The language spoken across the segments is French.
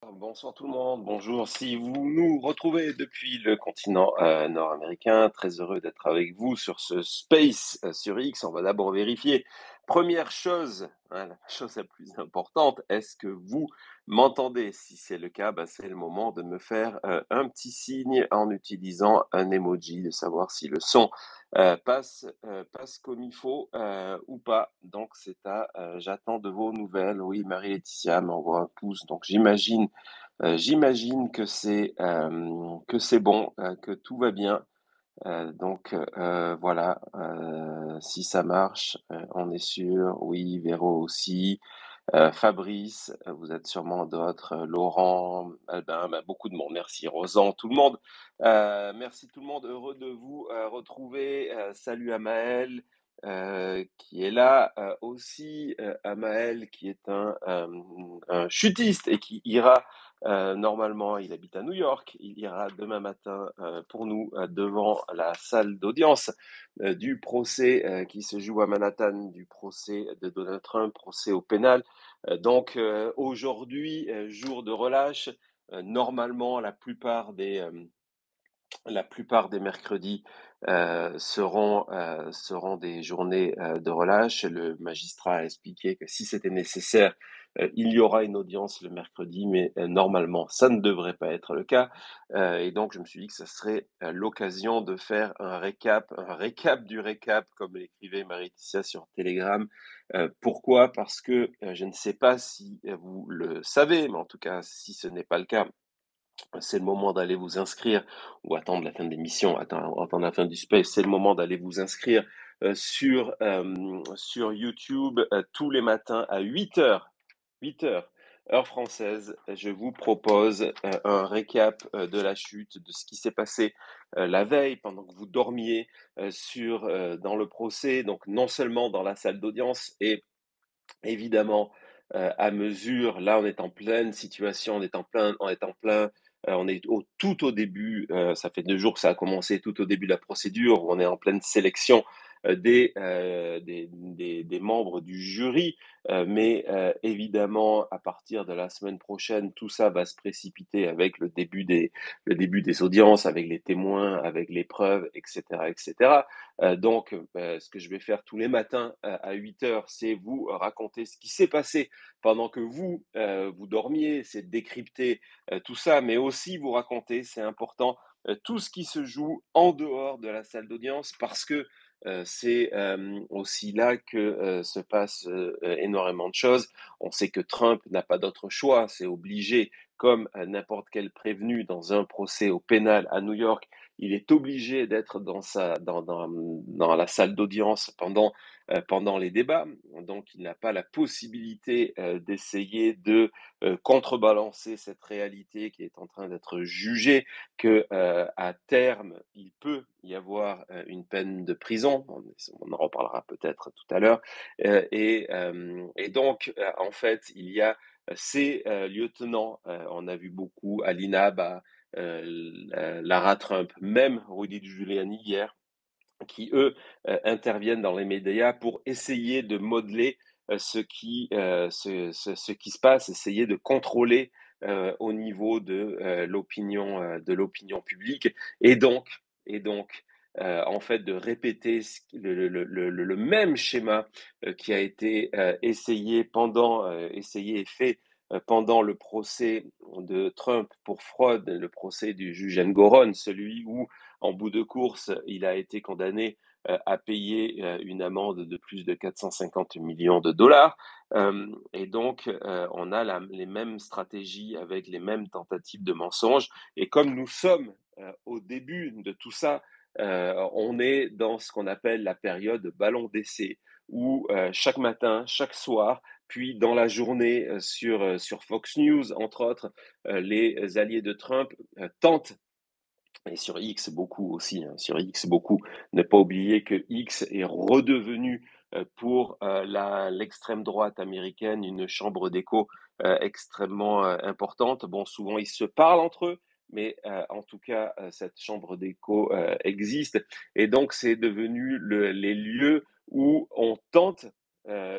Bonsoir tout le monde, bonjour. Si vous nous retrouvez depuis le continent nord-américain, très heureux d'être avec vous sur ce Space sur X. On va d'abord vérifier. Première chose, hein, la chose la plus importante, est-ce que vous m'entendez? Si c'est le cas, bah, c'est le moment de me faire un petit signe en utilisant un emoji, de savoir si le son passe comme il faut ou pas. Donc j'attends de vos nouvelles. Oui, Marie-Laetitia m'envoie un pouce, donc j'imagine que c'est bon, que tout va bien. Voilà, si ça marche, on est sûr. Oui, Véro aussi. Fabrice, vous êtes sûrement d'autres. Laurent, Albin, bah, beaucoup de monde. Merci Rosan, tout le monde. Merci tout le monde. Heureux de vous retrouver. Salut à Maël qui est là aussi. À Maël qui est un chutiste et qui ira normalement, il habite à New York. Il ira demain matin pour nous devant la salle d'audience du procès qui se joue à Manhattan, du procès de Donald Trump, procès au pénal. Aujourd'hui, jour de relâche, normalement la plupart des mercredis seront des journées de relâche. Le magistrat a expliqué que si c'était nécessaire, il y aura une audience le mercredi, mais normalement, ça ne devrait pas être le cas. Et donc, je me suis dit que ça serait l'occasion de faire un récap du récap, comme l'écrivait Marie-Laetitia sur Telegram. Pourquoi? Parce que je ne sais pas si vous le savez, mais en tout cas, si ce n'est pas le cas, c'est le moment d'aller vous inscrire ou attendre la fin de l'émission, attendre la fin du space. C'est le moment d'aller vous inscrire sur YouTube tous les matins à 8 heures, 8 heures, heure française. Je vous propose un récap de la chute, de ce qui s'est passé la veille pendant que vous dormiez dans le procès. Donc non seulement dans la salle d'audience et évidemment, à mesure, là, on est en pleine situation, on est tout au début, ça fait 2 jours que ça a commencé, tout au début de la procédure, où on est en pleine sélection, des membres du jury. Mais évidemment, à partir de la semaine prochaine, tout ça va se précipiter avec le début des audiences, avec les témoins, avec les preuves, et cetera, et cetera. Ce que je vais faire tous les matins à 8 heures, c'est vous raconter ce qui s'est passé pendant que vous dormiez, c'est de décrypter tout ça, mais aussi vous raconter, c'est important, tout ce qui se joue en dehors de la salle d'audience parce que c'est aussi là que se passe énormément de choses. On sait que Trump n'a pas d'autre choix, c'est obligé, comme n'importe quel prévenu dans un procès au pénal à New York, il est obligé d'être dans la salle d'audience pendant les débats. Donc, il n'a pas la possibilité d'essayer de contrebalancer cette réalité qui est en train d'être jugée, que à terme, il peut y avoir une peine de prison. On en reparlera peut-être tout à l'heure. Et donc, en fait, il y a ces lieutenants, on a vu beaucoup, Alina, Lara Trump, même Rudy Giuliani hier, qui eux interviennent dans les médias pour essayer de modeler ce qui se passe, essayer de contrôler au niveau de l'opinion publique, et donc, en fait, de répéter le même schéma qui a été essayé et fait pendant le procès de Trump pour fraude, le procès du juge Engoron, celui où, en bout de course, il a été condamné à payer une amende de plus de 450 millions de dollars. Et donc, on a les mêmes stratégies avec les mêmes tentatives de mensonges. Et comme nous sommes au début de tout ça, on est dans ce qu'on appelle la période ballon d'essai, où chaque matin, chaque soir, puis dans la journée sur Fox News, entre autres, les alliés de Trump tentent, et sur X beaucoup aussi, hein, sur X beaucoup, ne pas oublier que X est redevenu pour l'extrême droite américaine une chambre d'écho extrêmement importante. Bon, souvent ils se parlent entre eux, mais en tout cas, cette chambre d'écho existe. Et donc, c'est devenu les lieux où on tente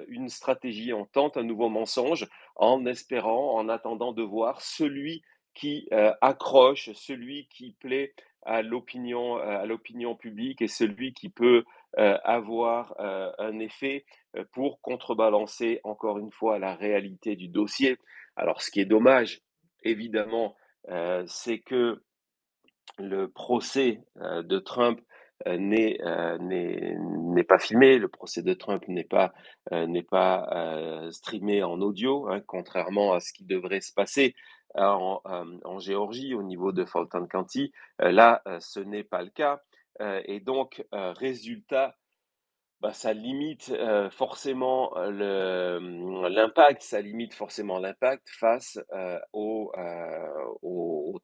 une stratégie, on tente un nouveau mensonge en espérant, en attendant de voir celui qui accroche, celui qui plaît à l'opinion publique et celui qui peut avoir un effet pour contrebalancer encore une fois la réalité du dossier. Alors, ce qui est dommage, évidemment, c'est que le procès de Trump n'est pas filmé, le procès de Trump n'est pas streamé en audio, hein, contrairement à ce qui devrait se passer en Géorgie au niveau de Fulton County. Là, ce n'est pas le cas. Et donc, résultat, bah, ça limite forcément l'impact, ça limite forcément l'impact face aux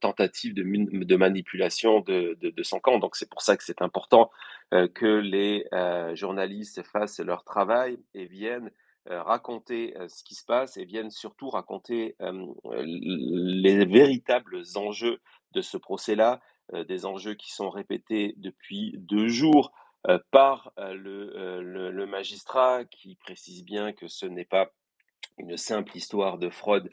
tentatives de manipulation de son camp. Donc c'est pour ça que c'est important que les journalistes fassent leur travail et viennent raconter ce qui se passe et viennent surtout raconter les véritables enjeux de ce procès-là, des enjeux qui sont répétés depuis 2 jours par le magistrat qui précise bien que ce n'est pas une simple histoire de fraude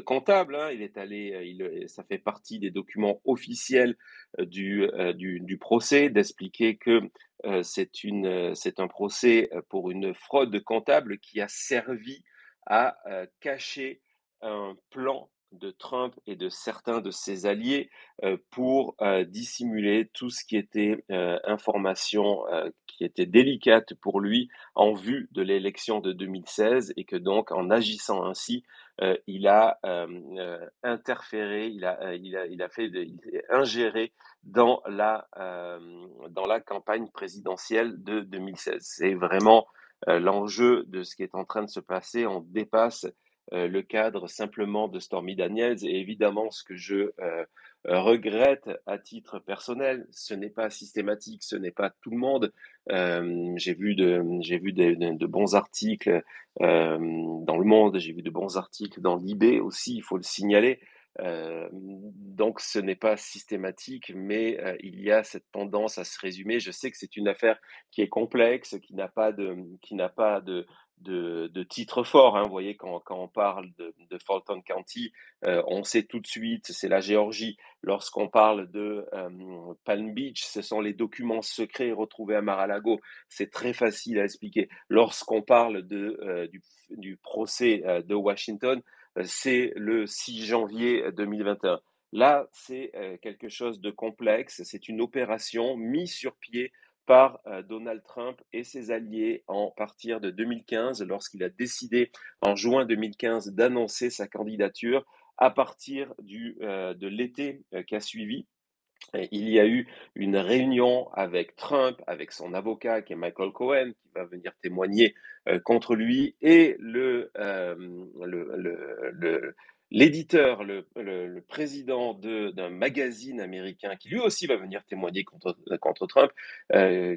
comptable, hein. Il est allé, ça fait partie des documents officiels du procès, d'expliquer que c'est un procès pour une fraude comptable qui a servi à cacher un plan de Trump et de certains de ses alliés pour dissimuler tout ce qui était information qui était délicate pour lui en vue de l'élection de 2016 et que donc en agissant ainsi, il a interféré, il a ingéré dans la campagne présidentielle de 2016. C'est vraiment l'enjeu de ce qui est en train de se passer. On dépasse le cadre simplement de Stormy Daniels et évidemment ce que je regrette à titre personnel, ce n'est pas systématique, ce n'est pas tout le monde. J'ai vu de bons articles dans Le Monde, j'ai vu de bons articles dans l'IB aussi, il faut le signaler. Donc ce n'est pas systématique, mais il y a cette tendance à se résumer. Je sais que c'est une affaire qui est complexe, qui n'a pas de titre fort, hein. Vous voyez, quand on parle de Fulton County, on sait tout de suite, c'est la Géorgie. Lorsqu'on parle de Palm Beach, ce sont les documents secrets retrouvés à Mar-a-Lago. C'est très facile à expliquer. Lorsqu'on parle du procès de Washington, c'est le 6 janvier 2021. Là, c'est quelque chose de complexe. C'est une opération mise sur pied par Donald Trump et ses alliés en partir de 2015, lorsqu'il a décidé en juin 2015 d'annoncer sa candidature à partir de l'été qui a suivi. Il y a eu une réunion avec Trump, avec son avocat qui est Michael Cohen, qui va venir témoigner contre lui, et l'éditeur, le président d'un magazine américain, qui lui aussi va venir témoigner contre Trump,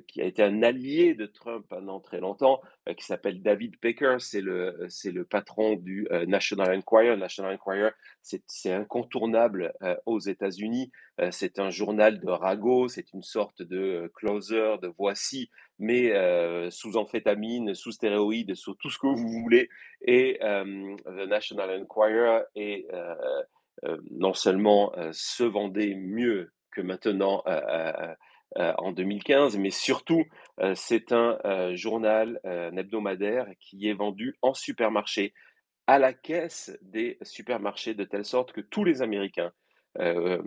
qui a été un allié de Trump pendant très longtemps, qui s'appelle David Pecker, c'est le patron du National Enquirer. National Enquirer, c'est incontournable aux États-Unis. C'est un journal de ragot, c'est une sorte de closer, de voici, mais sous amphétamine, sous stéroïdes, sous tout ce que vous voulez. Et The National Enquirer non seulement se vendait mieux que maintenant en 2015, mais surtout c'est un journal, un hebdomadaire qui est vendu en supermarché, à la caisse des supermarchés, de telle sorte que tous les Américains, euh,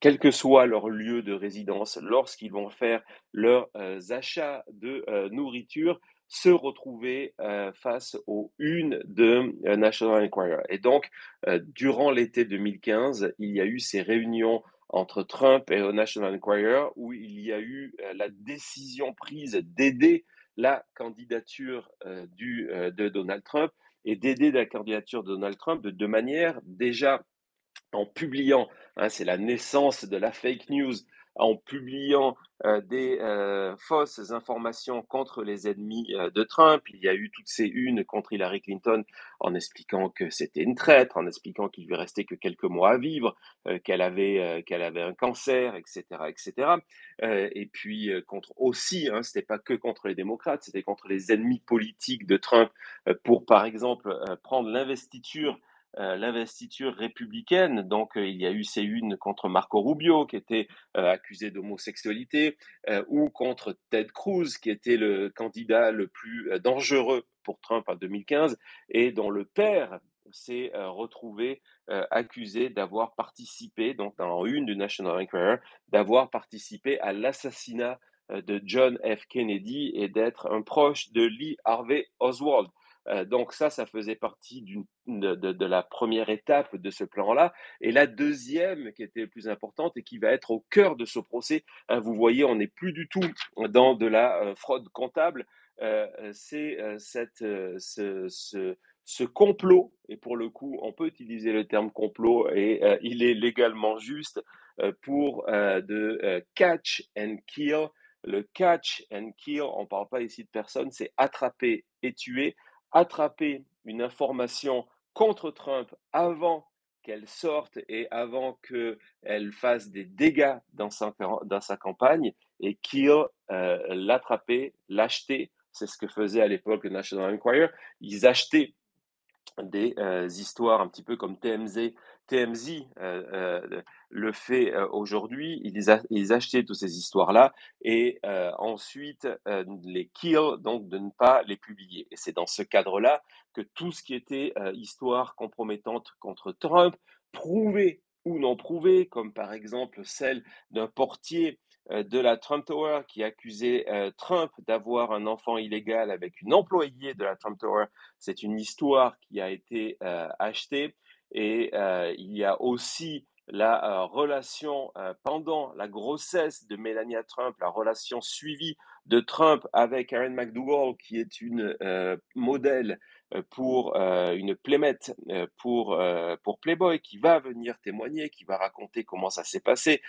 quel que soit leur lieu de résidence, lorsqu'ils vont faire leurs achats de nourriture, se retrouver face aux unes de National Enquirer. Et donc, durant l'été 2015, il y a eu ces réunions entre Trump et le National Enquirer où il y a eu la décision prise d'aider la candidature de Donald Trump et d'aider la candidature de Donald Trump de deux manières. Déjà, en publiant, hein, c'est la naissance de la fake news, en publiant des fausses informations contre les ennemis de Trump. Il y a eu toutes ces unes contre Hillary Clinton en expliquant que c'était une traître, en expliquant qu'il lui restait que quelques mois à vivre, qu'elle avait un cancer, etc., etc. Et puis contre aussi, hein, c'était pas que contre les démocrates, c'était contre les ennemis politiques de Trump pour, par exemple, prendre l'investiture républicaine. Donc, il y a eu ces unes contre Marco Rubio, qui était accusé d'homosexualité, ou contre Ted Cruz, qui était le candidat le plus dangereux pour Trump en 2015, et dont le père s'est retrouvé accusé d'avoir participé, donc dans une du National Enquirer, d'avoir participé à l'assassinat de John F. Kennedy et d'être un proche de Lee Harvey Oswald. Donc ça faisait partie de la première étape de ce plan-là. Et la deuxième, qui était plus importante et qui va être au cœur de ce procès, vous voyez, on n'est plus du tout dans de la fraude comptable, c'est ce complot, et pour le coup, on peut utiliser le terme complot, et il est légalement juste, pour de catch and kill. Le catch and kill, on ne parle pas ici de personne, c'est attraper et tuer, attraper une information contre Trump avant qu'elle sorte et avant qu'elle fasse des dégâts dans sa campagne, et kill, l'attraper, l'acheter. C'est ce que faisait à l'époque le National Enquirer. Ils achetaient des histoires un petit peu comme TMZ le fait aujourd'hui. Ils achetaient toutes ces histoires-là et ensuite les kill, donc de ne pas les publier. Et c'est dans ce cadre-là que tout ce qui était histoire compromettante contre Trump, prouvée ou non prouvée, comme par exemple celle d'un portier de la Trump Tower qui accusait Trump d'avoir un enfant illégal avec une employée de la Trump Tower. C'est une histoire qui a été achetée, et il y a aussi la relation pendant la grossesse de Melania Trump, la relation suivie de Trump avec Erin McDougal, qui est une modèle pour une playmate pour Playboy, qui va venir témoigner, qui va raconter comment ça s'est passé,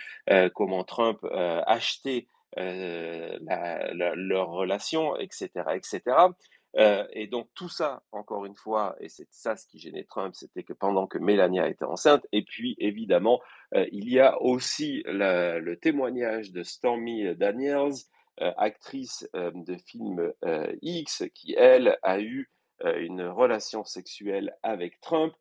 comment Trump achetait leur relation, etc., etc. Et donc tout ça, encore une fois, et c'est ça ce qui gênait Trump, c'était que pendant que Melania était enceinte, et puis évidemment, il y a aussi le témoignage de Stormy Daniels, actrice de film X, qui, elle, a eu une relation sexuelle avec Trump,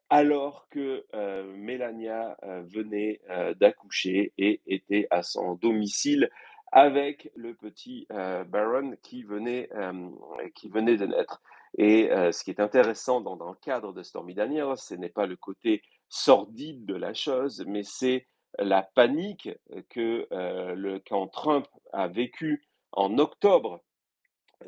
alors que Melania venait d'accoucher et était à son domicile avec le petit Baron qui venait de naître. Et ce qui est intéressant dans le cadre de Stormy Daniels, ce n'est pas le côté sordide de la chose, mais c'est la panique quand Trump a vécu en octobre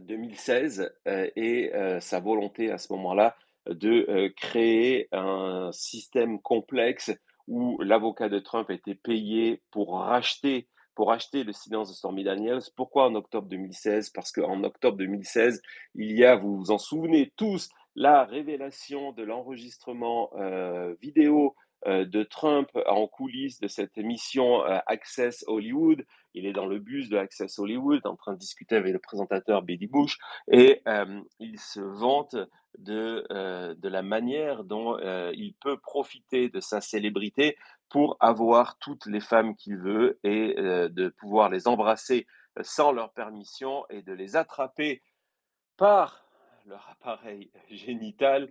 2016 et sa volonté à ce moment-là de créer un système complexe où l'avocat de Trump était payé pour acheter le silence de Stormy Daniels. Pourquoi en octobre 2016? Parce qu'en octobre 2016, il y a, vous vous en souvenez tous, la révélation de l'enregistrement vidéo de Trump en coulisses de cette émission Access Hollywood. Il est dans le bus de Access Hollywood en train de discuter avec le présentateur Billy Bush, et il se vante de la manière dont il peut profiter de sa célébrité pour avoir toutes les femmes qu'il veut, et de pouvoir les embrasser sans leur permission et de les attraper par leur appareil génital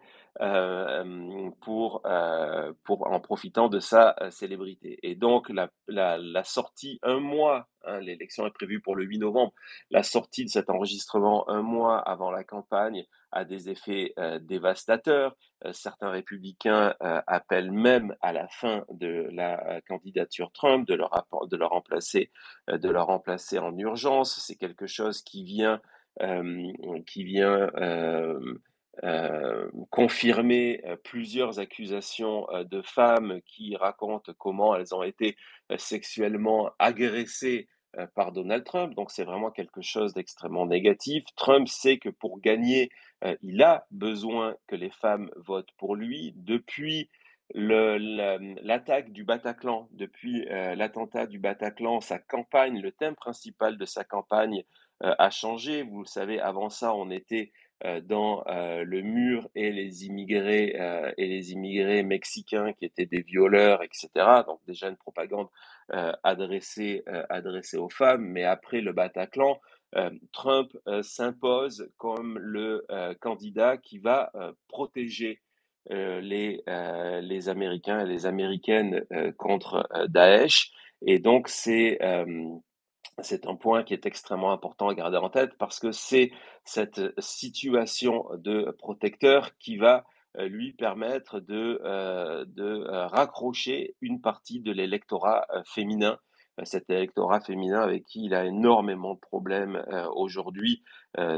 pour en profitant de sa célébrité. Et donc la sortie un mois, hein, l'élection est prévue pour le 8 novembre, la sortie de cet enregistrement un mois avant la campagne a des effets dévastateurs. Certains républicains appellent même à la fin de la candidature Trump, de leur remplacer en urgence. C'est quelque chose euh, qui vient confirmer plusieurs accusations de femmes qui racontent comment elles ont été sexuellement agressées par Donald Trump. Donc c'est vraiment quelque chose d'extrêmement négatif. Trump sait que pour gagner, il a besoin que les femmes votent pour lui. Depuis L'attaque du Bataclan, depuis l'attentat du Bataclan, sa campagne, le thème principal de sa campagne a changé. Vous le savez, avant ça, on était dans le mur et les immigrés mexicains qui étaient des violeurs, etc. Donc déjà une propagande adressée aux femmes. Mais après le Bataclan, Trump s'impose comme le candidat qui va protéger les Américains et les Américaines contre Daesh. Et donc, c'est un point qui est extrêmement important à garder en tête parce que c'est cette situation de protecteur qui va lui permettre de raccrocher une partie de l'électorat féminin, cet électorat féminin avec qui il a énormément de problèmes aujourd'hui.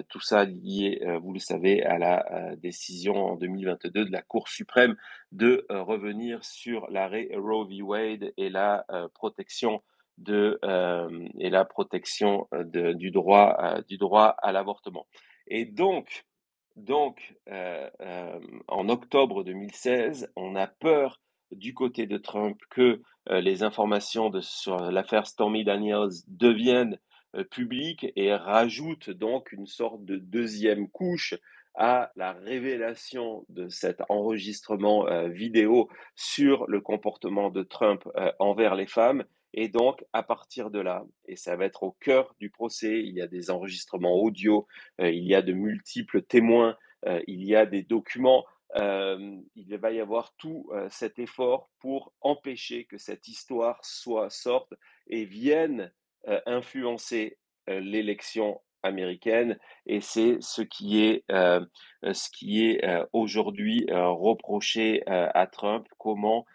Tout ça lié, vous le savez, à la décision en 2022 de la Cour suprême de revenir sur l'arrêt Roe v. Wade et la protection et la protection du droit à l'avortement. Et en octobre 2016, on a peur du côté de Trump que les informations sur l'affaire Stormy Daniels deviennent publiques et rajoutent donc une sorte de deuxième couche à la révélation de cet enregistrement vidéo sur le comportement de Trump envers les femmes. Et donc, à partir de là, et ça va être au cœur du procès, il y a des enregistrements audio, il y a de multiples témoins, il y a des documents. Il va y avoir tout cet effort pour empêcher que cette histoire sorte et vienne influencer l'élection américaine. Et c'est ce qui est aujourd'hui reproché à Trump, comment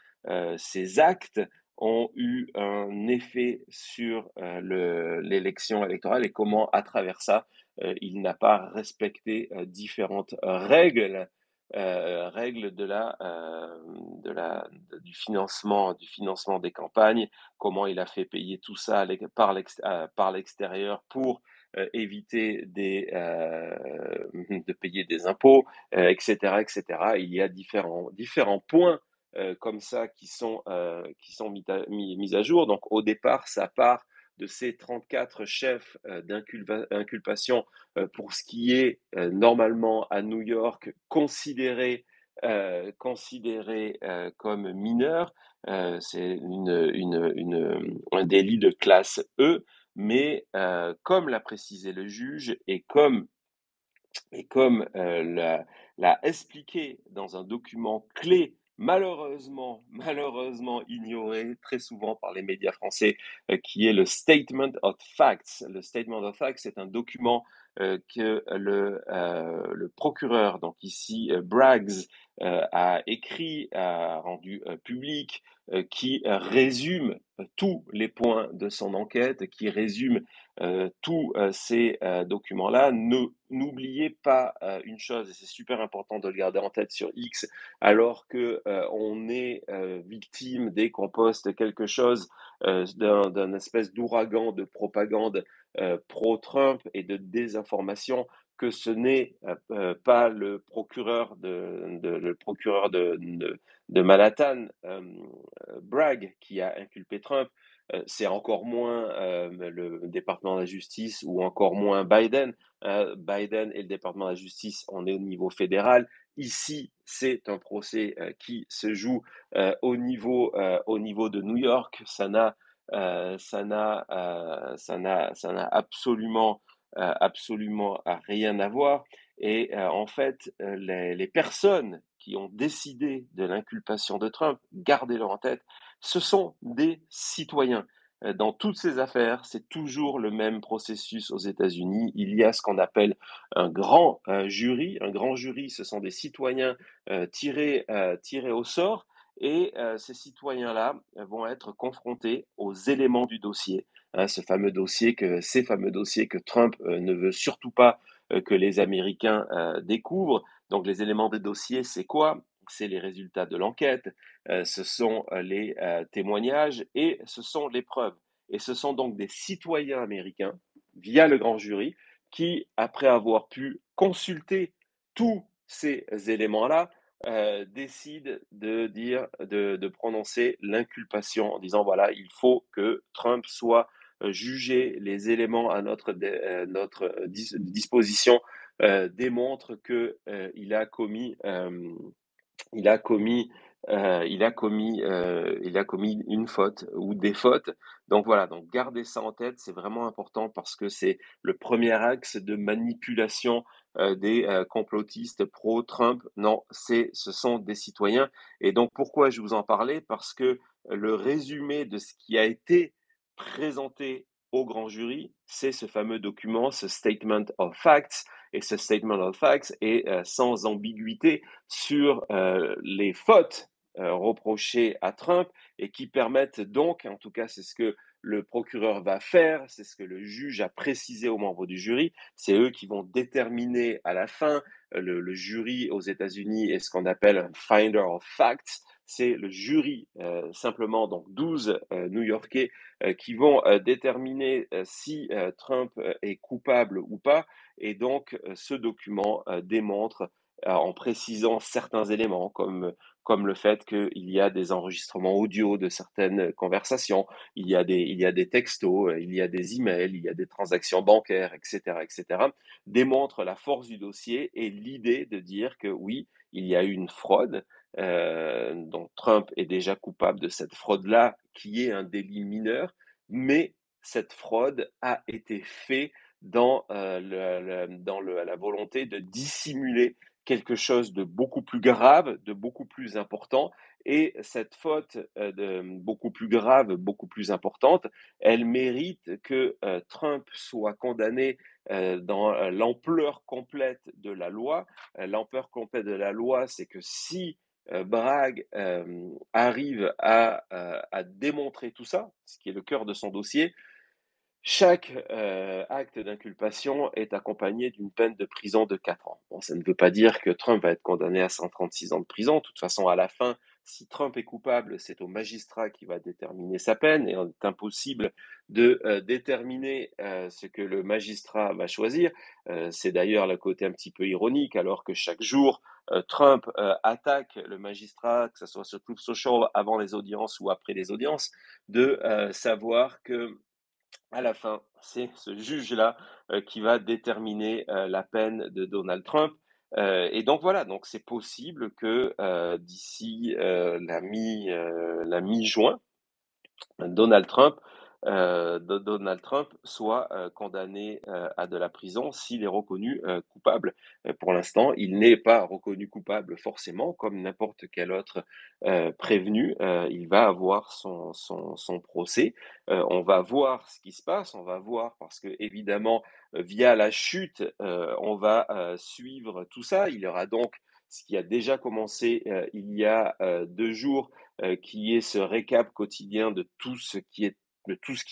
ces actes ont eu un effet sur l'élection électorale et comment, à travers ça, il n'a pas respecté différentes règles du financement des campagnes, comment il a fait payer tout ça par l'extérieur pour éviter de payer des impôts, etc., etc. Il y a différents points comme ça qui sont mis à jour. Donc au départ, ça part de ces 34 chefs d'inculpation pour ce qui est normalement à New York considéré comme mineur. C'est un délit de classe E, mais comme l'a précisé le juge et comme l'a expliqué dans un document clé, malheureusement ignoré très souvent par les médias français, qui est le Statement of Facts. Le Statement of Facts, c'est un document que le procureur, donc ici Braggs, a écrit, a rendu public, qui résume tous les points de son enquête, qui résume tous ces documents-là. N'oubliez pas une chose, et c'est super important de le garder en tête sur X, alors que on est victime dès qu'on poste quelque chose d'un espèce d'ouragan de propagande pro-Trump et de désinformation, que ce n'est pas le procureur de Manhattan, Bragg, qui a inculpé Trump. C'est encore moins le département de la justice ou encore moins Biden. Biden et le département de la justice, on est au niveau fédéral. Ici, c'est un procès qui se joue au niveau de New York. Ça n'a absolument rien à voir. Et en fait, les personnes qui ont décidé de l'inculpation de Trump, gardez-le en tête, ce sont des citoyens. Dans toutes ces affaires, c'est toujours le même processus aux États-Unis. Il y a ce qu'on appelle un grand jury. Un grand jury, ce sont des citoyens tirés au sort. Et ces citoyens-là vont être confrontés aux éléments du dossier. Hein, ces fameux dossiers que Trump ne veut surtout pas que les Américains découvrent. Donc les éléments des dossiers, c'est quoi? C'est les résultats de l'enquête, ce sont les témoignages et ce sont les preuves. Et ce sont donc des citoyens américains, via le grand jury, qui, après avoir pu consulter tous ces éléments-là, décide de prononcer l'inculpation en disant voilà, il faut que Trump soit jugé, les éléments à notre disposition démontrent que il a commis, il a commis une faute ou des fautes. Donc voilà, donc garder ça en tête, c'est vraiment important parce que c'est le premier axe de manipulation des complotistes pro-Trump. Non, ce sont des citoyens. Et donc pourquoi je vous en parlais? Parce que le résumé de ce qui a été présenté au grand jury, c'est ce fameux document, ce Statement of Facts. Et ce Statement of Facts est sans ambiguïté sur les fautes reprochées à Trump et qui permettent donc, en tout cas c'est ce que le procureur va faire, c'est ce que le juge a précisé aux membres du jury, c'est eux qui vont déterminer à la fin, le jury aux États-Unis est ce qu'on appelle un finder of facts, c'est le jury simplement, donc 12 New-Yorkais qui vont déterminer si Trump est coupable ou pas, et donc ce document démontre en précisant certains éléments comme le fait qu'il y a des enregistrements audio de certaines conversations, il y a des textos, il y a des emails, il y a des transactions bancaires, etc., démontre la force du dossier et l'idée de dire que oui, il y a eu une fraude, dont Trump est déjà coupable de cette fraude-là, qui est un délit mineur, mais cette fraude a été faite dans la volonté de dissimuler quelque chose de beaucoup plus grave, de beaucoup plus important. Et cette faute beaucoup plus grave, beaucoup plus importante, elle mérite que Trump soit condamné dans l'ampleur complète de la loi. L'ampleur complète de la loi, c'est que si Bragg arrive à démontrer tout ça, ce qui est le cœur de son dossier, chaque acte d'inculpation est accompagné d'une peine de prison de 4 ans. Bon, ça ne veut pas dire que Trump va être condamné à 136 ans de prison. De toute façon, à la fin, si Trump est coupable, c'est au magistrat qui va déterminer sa peine et il est impossible de déterminer ce que le magistrat va choisir. C'est d'ailleurs le côté un petit peu ironique, alors que chaque jour, Trump attaque le magistrat, que ce soit sur Truth Social avant les audiences ou après les audiences, de savoir que à la fin, c'est ce juge-là qui va déterminer la peine de Donald Trump. Et donc voilà, donc c'est possible que d'ici la mi-juin, Donald Trump soit condamné à de la prison s'il est reconnu coupable. Pour l'instant, il n'est pas reconnu coupable forcément, comme n'importe quel autre prévenu. Il va avoir son procès. On va voir ce qui se passe, on va voir parce que évidemment, via la chute, on va suivre tout ça. Il y aura donc ce qui a déjà commencé il y a 2 jours, qui est ce récap quotidien de tout ce qui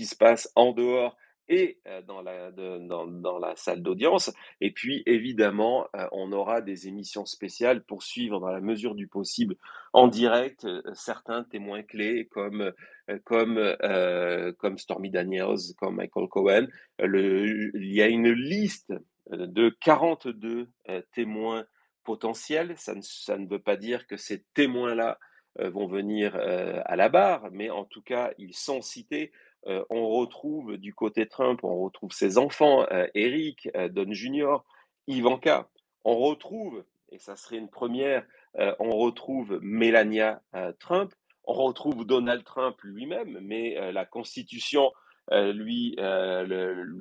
se passe en dehors et dans la salle d'audience. Et puis, évidemment, on aura des émissions spéciales pour suivre, dans la mesure du possible, en direct, certains témoins clés comme Stormy Daniels, comme Michael Cohen. Il y a une liste de 42 témoins potentiels. Ça ne veut pas dire que ces témoins-là vont venir à la barre, mais en tout cas, ils sont cités. On retrouve du côté Trump, on retrouve ses enfants, Eric, Don Junior, Ivanka. On retrouve, et ça serait une première, on retrouve Melania Trump, on retrouve Donald Trump lui-même, mais la Constitution lui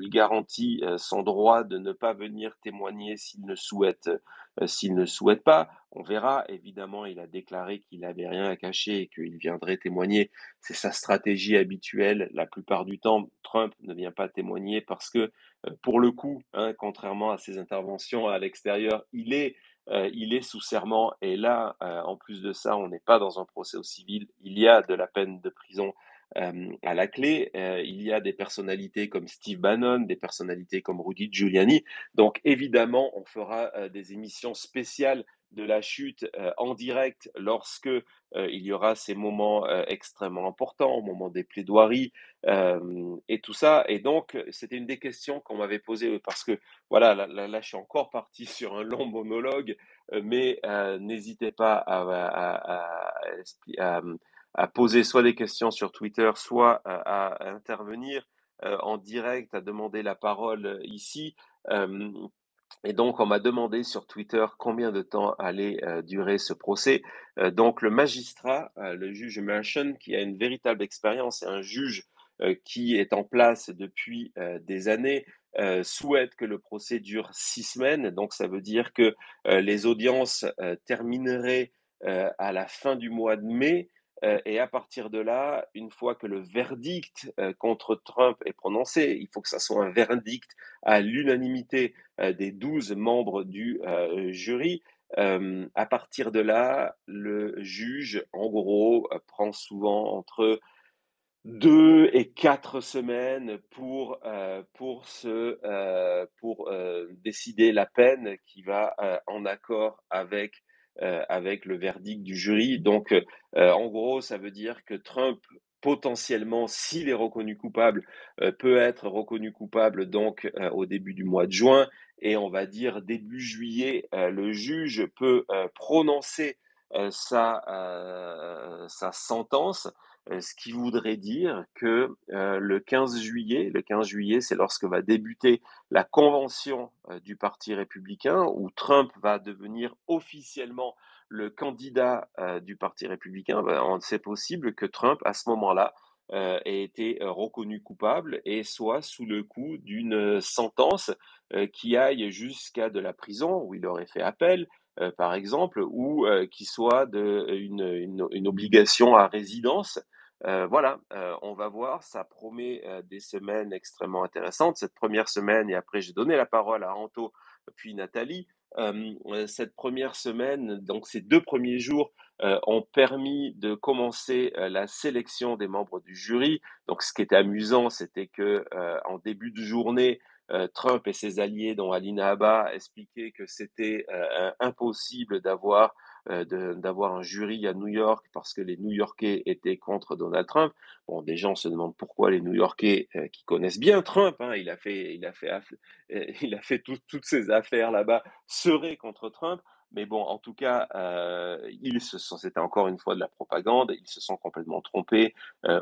garantit son droit de ne pas venir témoigner s'il ne souhaite pas. On verra, évidemment, il a déclaré qu'il n'avait rien à cacher et qu'il viendrait témoigner. C'est sa stratégie habituelle. La plupart du temps, Trump ne vient pas témoigner parce que, pour le coup, hein, contrairement à ses interventions à l'extérieur, il est sous serment. Et là, en plus de ça, on n'est pas dans un procès au civil. Il y a de la peine de prison à la clé. Il y a des personnalités comme Steve Bannon, des personnalités comme Rudy Giuliani. Donc évidemment, on fera des émissions spéciales de la chute en direct lorsque il y aura ces moments extrêmement importants, au moment des plaidoiries et tout ça. Et donc, c'était une des questions qu'on m'avait posées parce que voilà, là, je suis encore parti sur un long monologue, mais n'hésitez pas à poser soit des questions sur Twitter, soit à intervenir en direct, à demander la parole ici. Euh, et donc, on m'a demandé sur Twitter combien de temps allait durer ce procès. Donc, le magistrat, le juge Merchant, qui a une véritable expérience, et un juge qui est en place depuis des années, souhaite que le procès dure 6 semaines. Donc, ça veut dire que les audiences termineraient à la fin du mois de mai. Et à partir de là, une fois que le verdict contre Trump est prononcé, il faut que ça soit un verdict à l'unanimité des 12 membres du jury. À partir de là, le juge, en gros, prend souvent entre 2 et 4 semaines pour décider la peine qui va en accord avec le verdict du jury. Donc, en gros, ça veut dire que Trump, potentiellement, s'il est reconnu coupable, peut être reconnu coupable donc au début du mois de juin. Et on va dire début juillet, le juge peut prononcer sa sentence, ce qui voudrait dire que le 15 juillet, c'est lorsque va débuter la convention du Parti républicain, où Trump va devenir officiellement le candidat du Parti républicain. Ben, c'est possible que Trump, à ce moment-là, ait été reconnu coupable et soit sous le coup d'une sentence qui aille jusqu'à de la prison, où il aurait fait appel, par exemple, ou qui soit une obligation à résidence. Voilà, on va voir, ça promet des semaines extrêmement intéressantes. Cette première semaine, et après j'ai donné la parole à Anto, puis Nathalie. Cette première semaine, donc ces 2 premiers jours, ont permis de commencer la sélection des membres du jury. Donc ce qui était amusant, c'était que en début de journée, Trump et ses alliés, dont Alina Habba, expliquaient que c'était impossible d'avoir un jury à New York parce que les New-Yorkais étaient contre Donald Trump. Bon, des gens se demandent pourquoi les New-Yorkais, qui connaissent bien Trump, hein, il a fait toutes ces affaires là-bas, seraient contre Trump. Mais bon, en tout cas, c'était encore une fois de la propagande. Ils se sont complètement trompés.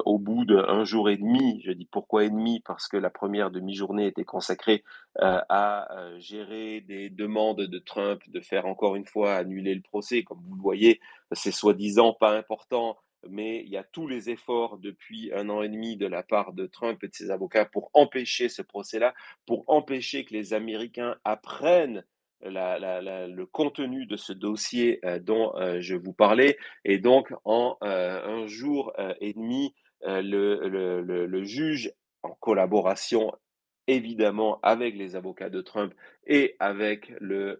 Au bout d'un jour et demi, je dis pourquoi et demi, parce que la première demi-journée était consacrée à gérer des demandes de Trump de faire encore une fois annuler le procès. Comme vous le voyez, c'est soi-disant pas important, mais il y a tous les efforts depuis 1 an et demi de la part de Trump et de ses avocats pour empêcher ce procès-là, pour empêcher que les Américains apprennent le contenu de ce dossier dont je vous parlais. Et donc, en un jour et demi, le juge, en collaboration évidemment avec les avocats de Trump et avec les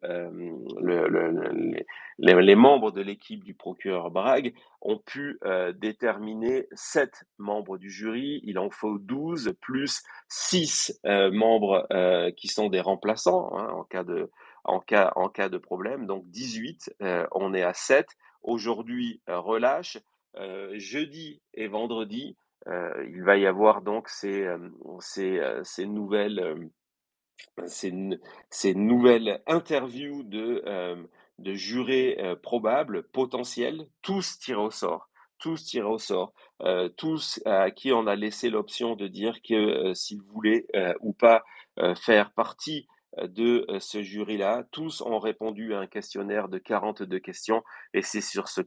membres de l'équipe du procureur Bragg, ont pu déterminer 7 membres du jury. Il en faut 12 plus 6 membres qui sont des remplaçants, hein, en cas de problème. Donc 18, on est à 7. Aujourd'hui, relâche. Jeudi et vendredi, il va y avoir donc ces ces, ces nouvelles interviews de jurés probables, potentiels, tous tirés au sort. Tous tirés au sort, tous à qui on a laissé l'option de dire que s'ils voulaient ou pas faire partie de ce jury-là. Tous ont répondu à un questionnaire de 42 questions et c'est sur ce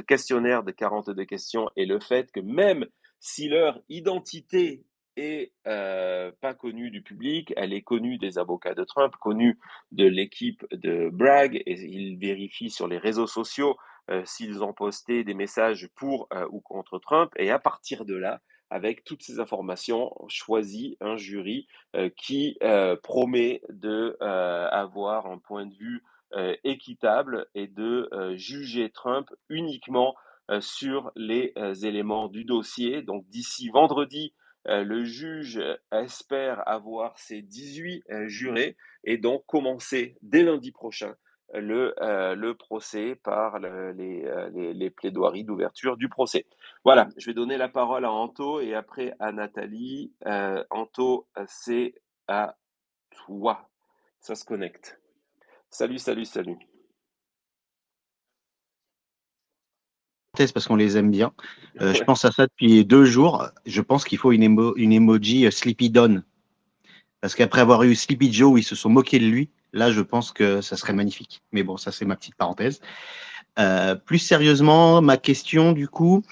questionnaire de 42 questions et le fait que même si leur identité est pas connue du public, elle est connue des avocats de Trump, connue de l'équipe de Bragg, et ils vérifient sur les réseaux sociaux s'ils ont posté des messages pour ou contre Trump, et à partir de là, avec toutes ces informations, on choisit un jury qui promet de avoir un point de vue équitable et de juger Trump uniquement sur les éléments du dossier. Donc d'ici vendredi, le juge espère avoir ses 18 jurés et donc commencer dès lundi prochain le procès par les plaidoiries d'ouverture du procès. Voilà, je vais donner la parole à Anto et après à Nathalie. Anto, c'est à toi. Ça se connecte. Salut, salut, salut. Parce qu'on les aime bien. Je Ouais. pense à ça depuis 2 jours. Je pense qu'il faut une emoji Sleepy Don. Parce qu'après avoir eu Sleepy Joe où ils se sont moqués de lui, là, je pense que ça serait magnifique. Mais bon, ça, c'est ma petite parenthèse. Plus sérieusement, ma question, du coup,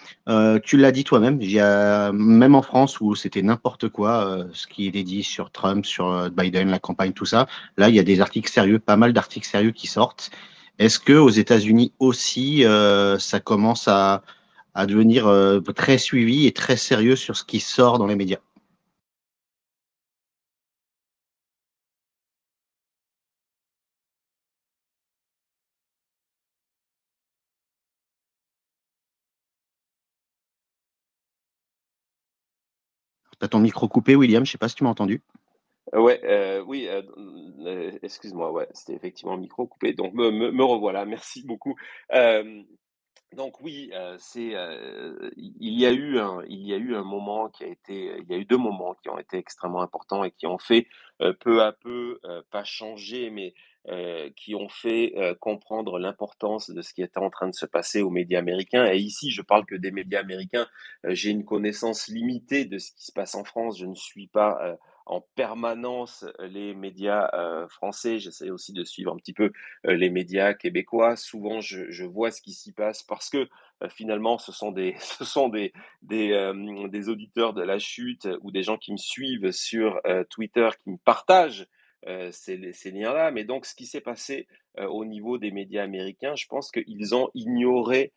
tu l'as dit toi-même, il y a, même en France où c'était n'importe quoi, ce qui est dit sur Trump, sur Biden, la campagne, tout ça. Là, il y a des articles sérieux, pas mal d'articles sérieux qui sortent. Est-ce que aux États-Unis aussi, ça commence à devenir très suivi et très sérieux sur ce qui sort dans les médias? T'as ton micro coupé, William, je sais pas si tu m'as entendu. Ouais, oui, excuse-moi, ouais, c'était effectivement micro coupé. Donc me revoilà, merci beaucoup. Euh, Donc oui, il y a eu un moment qui a été, il y a eu 2 moments qui ont été extrêmement importants et qui ont fait, peu à peu, pas changer, mais, qui ont fait, comprendre l'importance de ce qui était en train de se passer aux médias américains et ici, je parle que des médias américains. J'ai une connaissance limitée de ce qui se passe en France. Je ne suis pas, en permanence, les médias, français. J'essaie aussi de suivre un petit peu les médias québécois. Souvent, je vois ce qui s'y passe parce que finalement, ce sont ce sont des auditeurs de la chute ou des gens qui me suivent sur Twitter, qui me partagent ces liens-là. Mais donc, ce qui s'est passé au niveau des médias américains, je pense qu'ils ont ignoré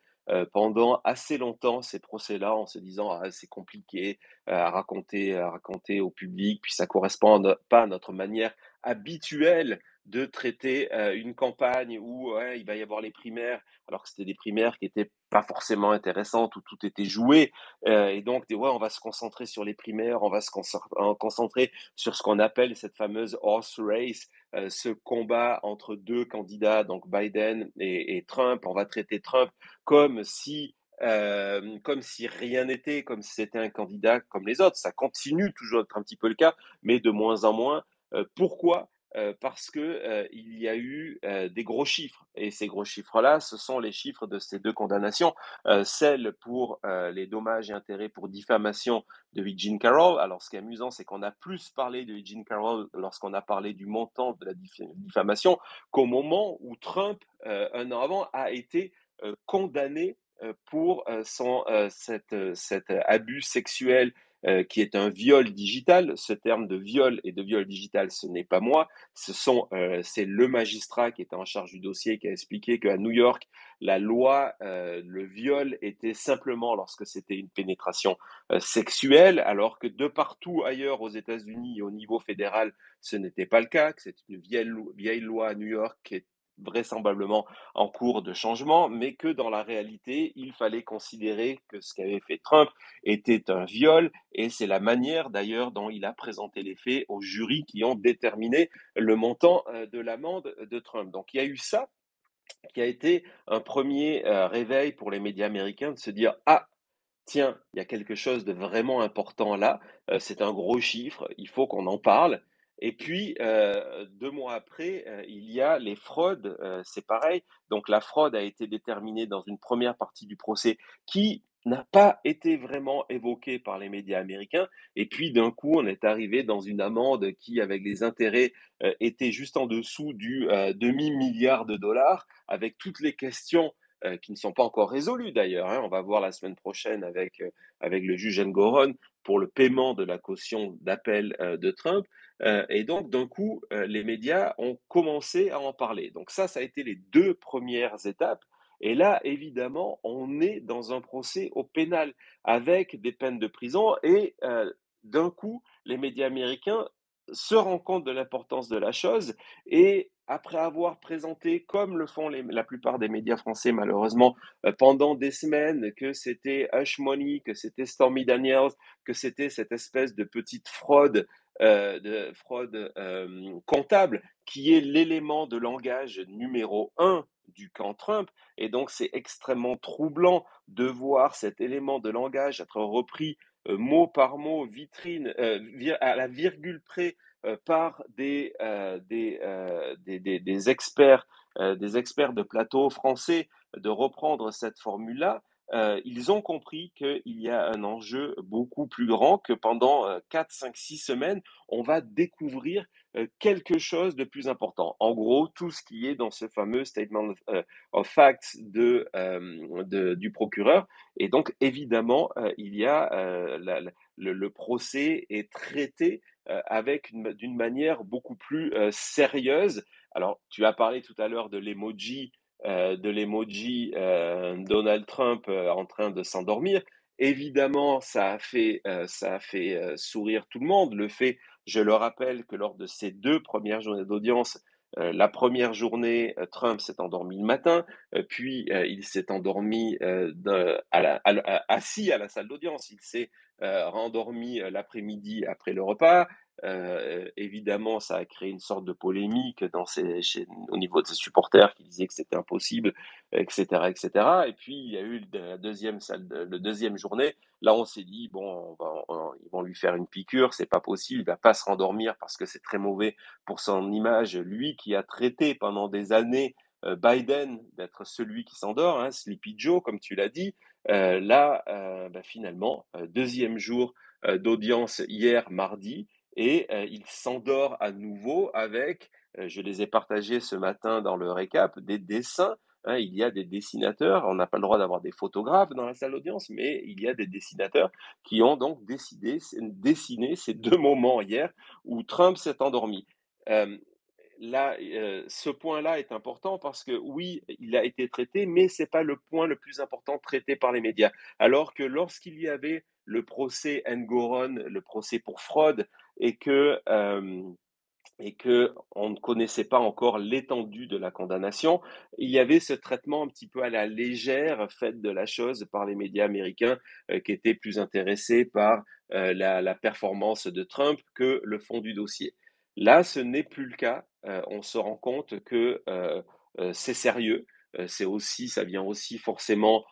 pendant assez longtemps ces procès-là en se disant ah, c'est compliqué à raconter au public, puis ça correspond pas à notre manière habituelle de traiter une campagne où ouais, il va y avoir les primaires, alors que c'était des primaires qui étaient pas forcément intéressantes, où tout était joué. Et donc, ouais, on va se concentrer sur les primaires, on va se concentrer sur ce qu'on appelle cette fameuse horse race, ce combat entre deux candidats, donc Biden et Trump. On va traiter Trump comme si comme si rien n'était, comme si c'était un candidat comme les autres. Ça continue toujours d'être un petit peu le cas, mais de moins en moins. Pourquoi parce que il y a eu des gros chiffres et ces gros chiffres-là, ce sont les chiffres de ces 2 condamnations, celle pour les dommages et intérêts pour diffamation de Eugene Carroll. Alors, ce qui est amusant, c'est qu'on a plus parlé de Eugene Carroll lorsqu'on a parlé du montant de la diffamation qu'au moment où Trump, 1 an avant, a été condamné pour cet abus sexuel qui est un viol digital. Ce terme de viol et de viol digital, ce n'est pas moi, c'est le magistrat qui était en charge du dossier qui a expliqué qu'à New York, la loi, le viol était simplement lorsque c'était une pénétration sexuelle, alors que de partout ailleurs aux États-Unis, au niveau fédéral, ce n'était pas le cas, que c'est une vieille loi à New York qui est vraisemblablement en cours de changement, mais que dans la réalité, il fallait considérer que ce qu'avait fait Trump était un viol, et c'est la manière d'ailleurs dont il a présenté les faits aux jurys qui ont déterminé le montant de l'amende de Trump. Donc il y a eu ça qui a été un premier réveil pour les médias américains de se dire ah tiens, il y a quelque chose de vraiment important là, c'est un gros chiffre, il faut qu'on en parle. Et puis, 2 mois après, il y a les fraudes, c'est pareil. Donc la fraude a été déterminée dans une première partie du procès qui n'a pas été vraiment évoquée par les médias américains. Et puis d'un coup, on est arrivé dans une amende qui, avec les intérêts, était juste en dessous du, demi-milliard de dollars, avec toutes les questions qui ne sont pas encore résolus d'ailleurs. Hein. On va voir la semaine prochaine avec le juge Engoron pour le paiement de la caution d'appel de Trump. Et donc, d'un coup, les médias ont commencé à en parler. Donc ça a été les 2 premières étapes. Et là, évidemment, on est dans un procès au pénal avec des peines de prison. Et d'un coup, les médias américains se rendent compte de l'importance de la chose et après avoir présenté, comme le font la plupart des médias français malheureusement, pendant des semaines, que c'était Hush Money, que c'était Stormy Daniels, que c'était cette espèce de petite fraude comptable, qui est l'élément de langage numéro un du camp Trump. Et donc, c'est extrêmement troublant de voir cet élément de langage être repris mot par mot, à la virgule près, par des experts de plateau français, de reprendre cette formule-là. Ils ont compris qu'il y a un enjeu beaucoup plus grand, que pendant 4, 5, 6 semaines, on va découvrir quelque chose de plus important. En gros, tout ce qui est dans ce fameux statement of facts du procureur. Et donc, évidemment, il y a le procès est traité d'une manière beaucoup plus sérieuse. Alors, tu as parlé tout à l'heure de l'emoji Donald Trump en train de s'endormir. Évidemment, ça a fait sourire tout le monde. Le fait, je le rappelle, que lors de ces 2 premières journées d'audience, la première journée, Trump s'est endormi le matin, puis il s'est endormi assis à la salle d'audience. Il s'est rendormi l'après-midi après le repas. Évidemment, ça a créé une sorte de polémique au niveau de ses supporters qui disaient que c'était impossible, etc., etc. Et puis il y a eu le deuxième journée. Là, on s'est dit bon, ils vont lui faire une piqûre, c'est pas possible, il va pas se rendormir parce que c'est très mauvais pour son image. Lui qui a traité pendant des années Biden d'être celui qui s'endort, hein, Sleepy Joe, comme tu l'as dit. Finalement, deuxième jour d'audience hier mardi, et il s'endort à nouveau avec, je les ai partagés ce matin dans le récap, des dessins. Hein, il y a des dessinateurs, on n'a pas le droit d'avoir des photographes dans la salle d'audience, mais il y a des dessinateurs qui ont donc dessiné ces 2 moments hier où Trump s'est endormi. Euh, ce point-là est important parce que oui, il a été traité, mais c'est pas le point le plus important traité par les médias. Alors que lorsqu'il y avait le procès Engoron, le procès pour fraude, et que on ne connaissait pas encore l'étendue de la condamnation, il y avait ce traitement un petit peu à la légère fait de la chose par les médias américains qui étaient plus intéressés par la performance de Trump que le fond du dossier. Là, ce n'est plus le cas. On se rend compte que c'est sérieux. Ça vient aussi forcément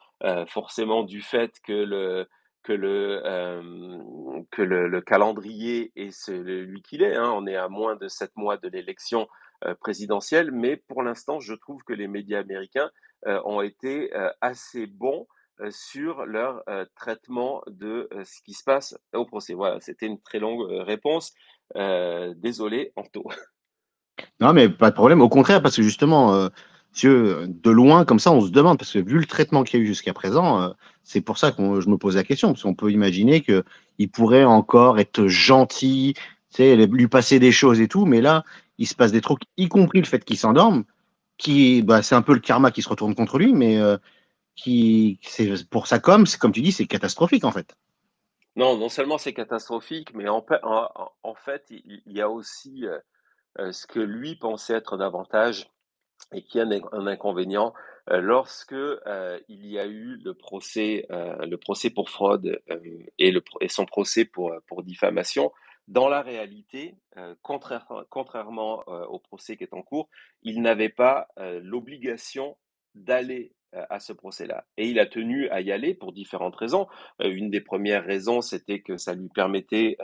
du fait que le calendrier est celui qu'il est. Hein. On est à moins de 7 mois de l'élection présidentielle, mais pour l'instant, je trouve que les médias américains ont été assez bons sur leur traitement de ce qui se passe au procès. Voilà, c'était une très longue réponse. Désolé, Anto. Non, mais pas de problème. Au contraire, parce que justement, de loin, comme ça, on se demande, parce que vu le traitement qu'il y a eu jusqu'à présent, c'est pour ça que je me pose la question, parce qu'on peut imaginer qu'il pourrait encore être gentil, tu sais, lui passer des choses et tout, mais là, il se passe des trucs, y compris le fait qu'il s'endorme, c'est un peu le karma qui se retourne contre lui, mais c'est pour sa com, c'est comme tu dis, c'est catastrophique en fait. Non, non seulement c'est catastrophique, mais en fait, il y a aussi ce que lui pensait être davantage et qui est un inconvénient lorsque il y a eu le procès pour fraude et son procès pour diffamation. Dans la réalité, contrairement au procès qui est en cours, il n'avait pas l'obligation d'aller à ce procès-là. Et il a tenu à y aller pour différentes raisons. Une des premières raisons, c'était que ça lui permettait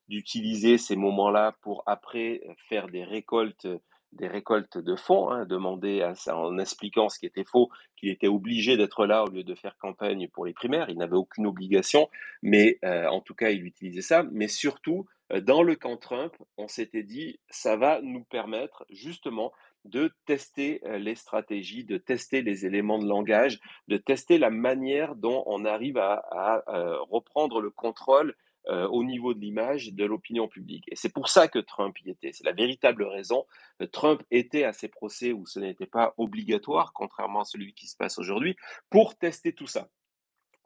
d'utiliser ces moments-là pour après faire des récoltes de fonds, hein, demander à ça en expliquant ce qui était faux, qu'il était obligé d'être là au lieu de faire campagne pour les primaires. Il n'avait aucune obligation, mais en tout cas, il utilisait ça. Mais surtout, dans le camp Trump, on s'était dit, ça va nous permettre justement de tester les stratégies, de tester les éléments de langage, de tester la manière dont on arrive à reprendre le contrôle au niveau de l'image de l'opinion publique. Et c'est pour ça que Trump y était. C'est la véritable raison. Trump était à ces procès où ce n'était pas obligatoire, contrairement à celui qui se passe aujourd'hui, pour tester tout ça.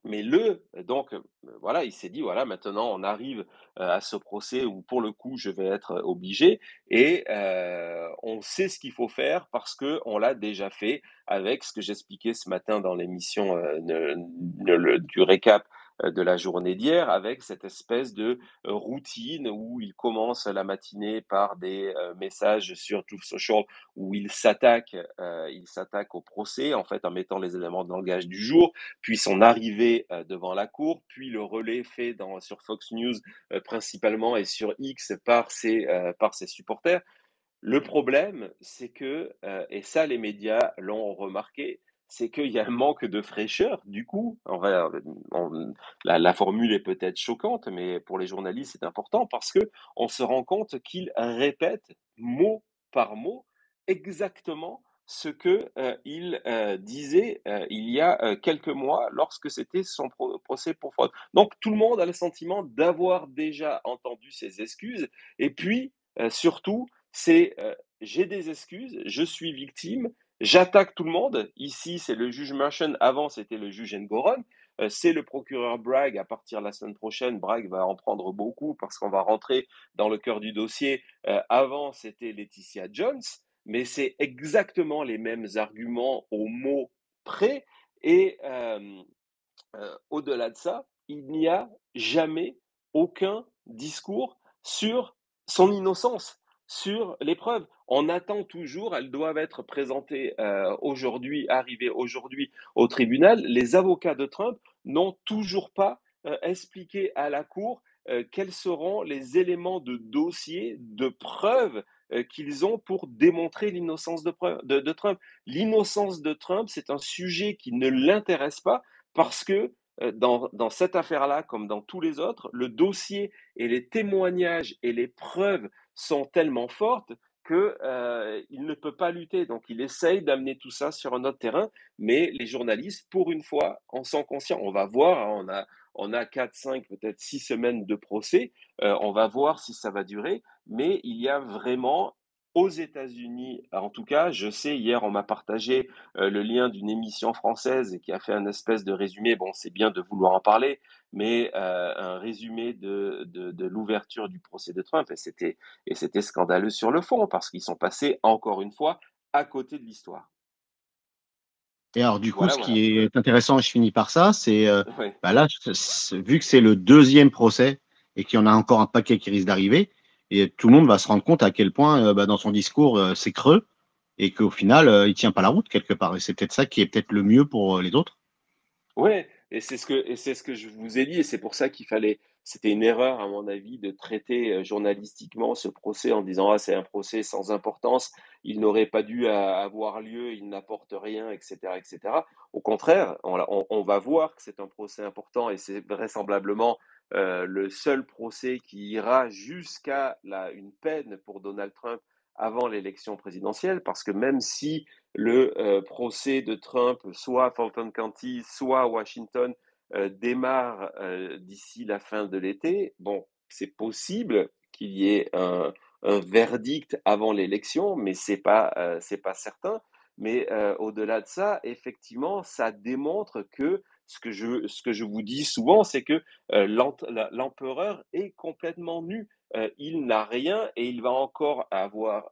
Mais voilà, il s'est dit, voilà, maintenant on arrive à ce procès où pour le coup je vais être obligé, et on sait ce qu'il faut faire parce que on l'a déjà fait avec ce que j'expliquais ce matin dans l'émission du récap de la journée d'hier, avec cette espèce de routine où il commence la matinée par des messages sur Truth Social où il s'attaque au procès, en fait, en mettant les éléments de langage du jour, puis son arrivée devant la cour, puis le relais fait sur Fox News principalement et sur X par ses supporters. Le problème, c'est que, et ça les médias l'ont remarqué, c'est qu'il y a un manque de fraîcheur. Du coup, la formule est peut-être choquante, mais pour les journalistes, c'est important parce que on se rend compte qu'ils répètent mot par mot exactement ce que il disait il y a quelques mois lorsque c'était son procès pour fraude. Donc tout le monde a le sentiment d'avoir déjà entendu ses excuses et puis surtout c'est j'ai des excuses, je suis victime, j'attaque tout le monde. Ici, c'est le juge Merchant, avant, c'était le juge Ngoron. C'est le procureur Bragg. À partir de la semaine prochaine, Bragg va en prendre beaucoup parce qu'on va rentrer dans le cœur du dossier. Avant, c'était Laetitia Jones, mais c'est exactement les mêmes arguments au mot près. Et au-delà de ça, il n'y a jamais aucun discours sur son innocence, sur les preuves. On attend toujours, elles doivent être présentées aujourd'hui, arrivées aujourd'hui au tribunal. Les avocats de Trump n'ont toujours pas expliqué à la Cour quels seront les éléments de dossier, de preuves qu'ils ont pour démontrer l'innocence de Trump. L'innocence de Trump, c'est un sujet qui ne l'intéresse pas parce que dans cette affaire-là, comme dans tous les autres, le dossier et les témoignages et les preuves sont tellement fortes qu'il ne peut pas lutter. Donc, il essaye d'amener tout ça sur un autre terrain, mais les journalistes, pour une fois, en sont conscients. On va voir, hein, on a 4, 5, peut-être 6 semaines de procès. On va voir si ça va durer, mais il y a vraiment aux États-Unis, en tout cas, je sais, hier, on m'a partagé le lien d'une émission française et qui a fait un espèce de résumé. Bon, c'est bien de vouloir en parler, mais un résumé de l'ouverture du procès de Trump. Et c'était scandaleux sur le fond parce qu'ils sont passés, encore une fois, à côté de l'histoire. Et alors, du coup, Voilà, ce qui voilà. est intéressant, et je finis par ça, c'est Ouais. bah là, vu que c'est le deuxième procès et qu'il y en a encore un paquet qui risque d'arriver, et tout le monde va se rendre compte à quel point, bah, dans son discours, c'est creux et qu'au final, il tient pas la route quelque part. Et c'est peut-être ça qui est peut-être le mieux pour les autres. Ouais, et c'est ce que je vous ai dit, et c'est pour ça qu'il fallait, c'était une erreur à mon avis de traiter journalistiquement ce procès en disant ah c'est un procès sans importance, il n'aurait pas dû avoir lieu, il n'apporte rien, etc., etc. Au contraire, on va voir que c'est un procès important et c'est vraisemblablement le seul procès qui ira jusqu'à une peine pour Donald Trump avant l'élection présidentielle, parce que même si le procès de Trump, soit à Fulton County, soit à Washington, démarre d'ici la fin de l'été. Bon, c'est possible qu'il y ait un verdict avant l'élection, mais c'est pas certain. Mais au-delà de ça, effectivement, ça démontre que ce que je vous dis souvent, c'est que l'empereur est complètement nu. Il n'a rien et il va encore avoir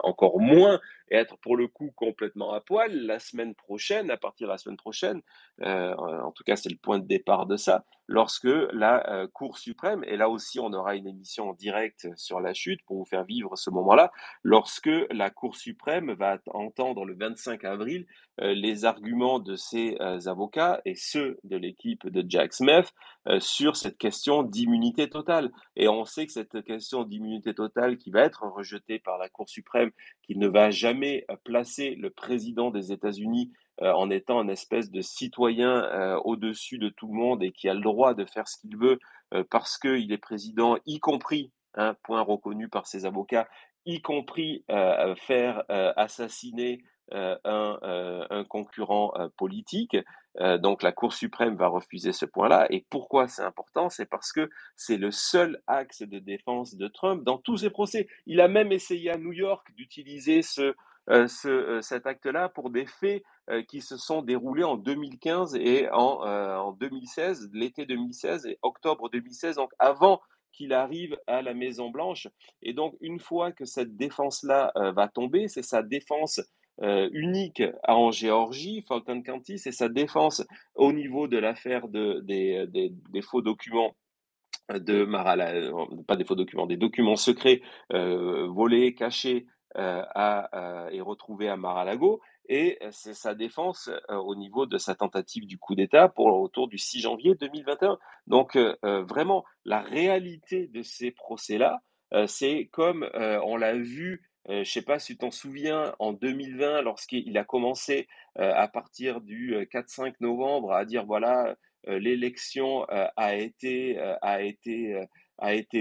encore moins et être pour le coup complètement à poil la semaine prochaine, à partir de la semaine prochaine, en tout cas c'est le point de départ de ça, lorsque la Cour suprême, et là aussi on aura une émission en direct sur la chute pour vous faire vivre ce moment-là, lorsque la Cour suprême va entendre le 25 avril les arguments de ses avocats et ceux de l'équipe de Jack Smith sur cette question d'immunité totale. Et on sait que cette question d'immunité totale qui va être rejetée par la Cour suprême, qui ne va jamais placer le président des États-Unis en étant une espèce de citoyen au-dessus de tout le monde et qui a le droit de faire ce qu'il veut parce qu'il est président, y compris, un point reconnu par ses avocats, y compris faire assassiner un concurrent politique. Donc la Cour suprême va refuser ce point-là. Et pourquoi c'est important? C'est parce que c'est le seul axe de défense de Trump dans tous ses procès. Il a même essayé à New York d'utiliser cet acte-là pour des faits qui se sont déroulés en 2015 et en 2016, l'été 2016 et octobre 2016, donc avant qu'il arrive à la Maison Blanche. Et donc, une fois que cette défense-là va tomber, c'est sa défense unique en Géorgie, Fulton County, c'est sa défense au niveau de l'affaire des faux documents de pas des faux documents, des documents secrets volés, cachés et retrouvés à Mar-a-Lago. Et c'est sa défense au niveau de sa tentative du coup d'État autour du 6 janvier 2021. Donc vraiment, la réalité de ces procès-là, c'est comme on l'a vu, je ne sais pas si tu t'en souviens, en 2020, lorsqu'il a commencé à partir du 4-5 novembre à dire voilà, l'élection a été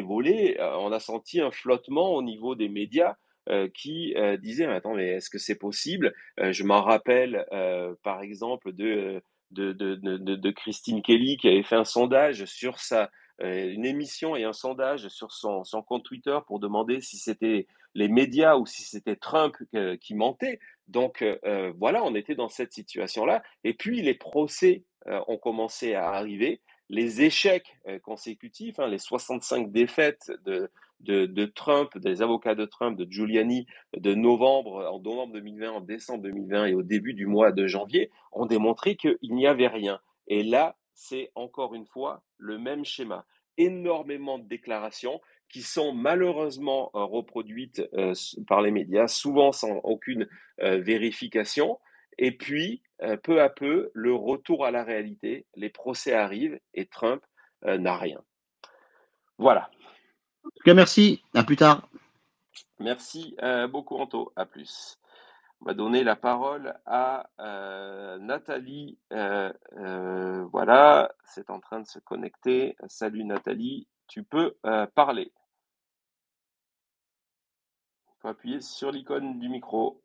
volée, on a senti un flottement au niveau des médias qui disaient, attends, mais est-ce que c'est possible? Je m'en rappelle, par exemple, de Christine Kelly qui avait fait un sondage sur une émission et un sondage sur son compte Twitter pour demander si c'était les médias ou si c'était Trump qui mentait. Donc voilà, on était dans cette situation-là. Et puis les procès ont commencé à arriver. Les échecs consécutifs, hein, les 65 défaites de Trump, des avocats de Trump, de Giuliani, en novembre 2020, en décembre 2020 et au début du mois de janvier, ont démontré qu'il n'y avait rien. Et là, c'est encore une fois le même schéma. Énormément de déclarations qui sont malheureusement reproduites par les médias, souvent sans aucune vérification. Et puis, peu à peu, le retour à la réalité, les procès arrivent et Trump n'a rien. Voilà. En tout cas, merci. À plus tard. Merci beaucoup, Anto. À plus. On va donner la parole à Nathalie. Voilà, c'est en train de se connecter. Salut Nathalie, tu peux parler. Il faut appuyer sur l'icône du micro.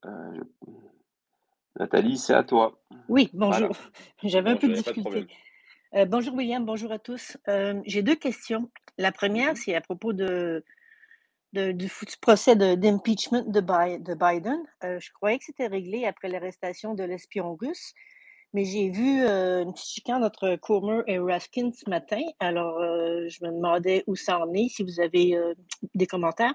Nathalie, c'est à toi. Oui, bonjour. Voilà. J'avais un peu Bonjour, de il n'y a pas de difficulté. problème. Bonjour William, bonjour à tous. J'ai deux questions. La première, Mhm, c'est à propos du procès d'impeachment de Biden. Je croyais que c'était réglé après l'arrestation de l'espion russe, mais j'ai vu une petite chicane entre Comer et Raskin ce matin. Alors, je me demandais où ça en est, si vous avez des commentaires.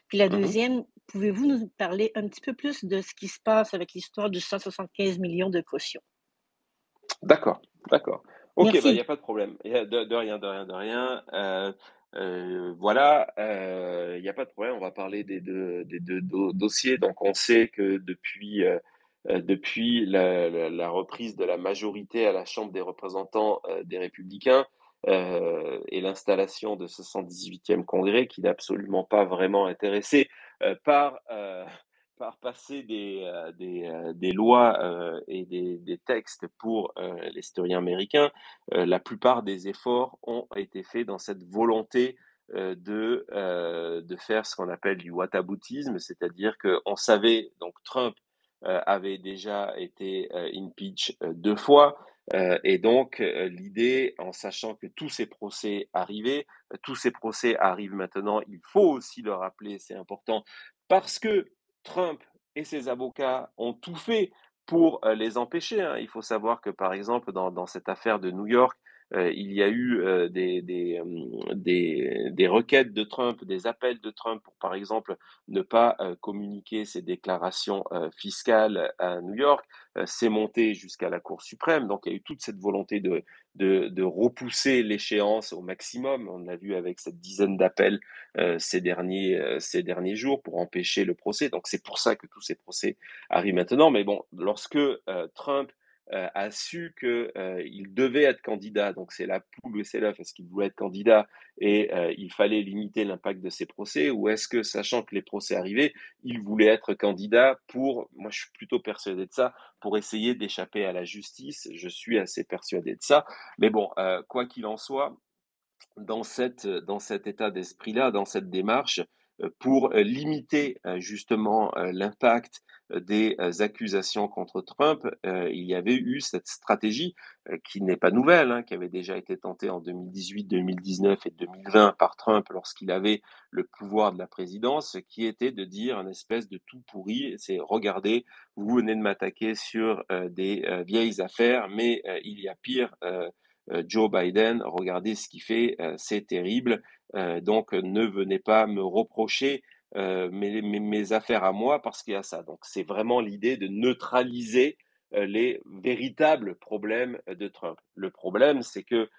Puis la mhm. deuxième, pouvez-vous nous parler un petit peu plus de ce qui se passe avec l'histoire du 175 millions de caution? D'accord, d'accord. Ok, bah il n'y Merci. a pas de problème. De rien, de rien, de rien. Voilà, il n'y a pas de problème. On va parler des deux dossiers. Donc, on sait que depuis la reprise de la majorité à la Chambre des représentants des Républicains et l'installation de ce 118e congrès, qui n'est absolument pas vraiment intéressé par passer des lois et des textes pour les citoyens américains, la plupart des efforts ont été faits dans cette volonté de faire ce qu'on appelle du whataboutisme, c'est-à-dire qu'on savait, donc Trump avait déjà été impeach deux fois, et donc l'idée, en sachant que tous ces procès arrivaient, tous ces procès arrivent maintenant, il faut aussi le rappeler, c'est important, parce que Trump et ses avocats ont tout fait pour les empêcher, hein. Il faut savoir que, par exemple, dans cette affaire de New York, il y a eu des requêtes de Trump, des appels de Trump pour, par exemple, ne pas communiquer ses déclarations fiscales à New York. C'est monté jusqu'à la Cour suprême. Donc, il y a eu toute cette volonté de repousser l'échéance au maximum. On l'a vu avec cette dizaine d'appels ces derniers jours pour empêcher le procès. Donc c'est pour ça que tous ces procès arrivent maintenant. Mais bon, lorsque Trump a su qu'il devait être candidat, donc c'est la poule et c'est l'œuf, est-ce qu'il voulait être candidat et il fallait limiter l'impact de ces procès, ou est-ce que, sachant que les procès arrivaient, il voulait être candidat pour, moi je suis plutôt persuadé de ça, pour essayer d'échapper à la justice, je suis assez persuadé de ça, mais bon, quoi qu'il en soit, dans cet état d'esprit-là, dans cette démarche, pour limiter justement l'impact des accusations contre Trump, il y avait eu cette stratégie qui n'est pas nouvelle, hein, qui avait déjà été tentée en 2018, 2019 et 2020 par Trump lorsqu'il avait le pouvoir de la présidence, qui était de dire une espèce de tout pourri, c'est regardez, vous venez de m'attaquer sur des vieilles affaires, mais il y a pire. Joe Biden, regardez ce qu'il fait, c'est terrible. Donc ne venez pas me reprocher mes affaires à moi parce qu'il y a ça. Donc c'est vraiment l'idée de neutraliser les véritables problèmes de Trump. Le problème, c'est que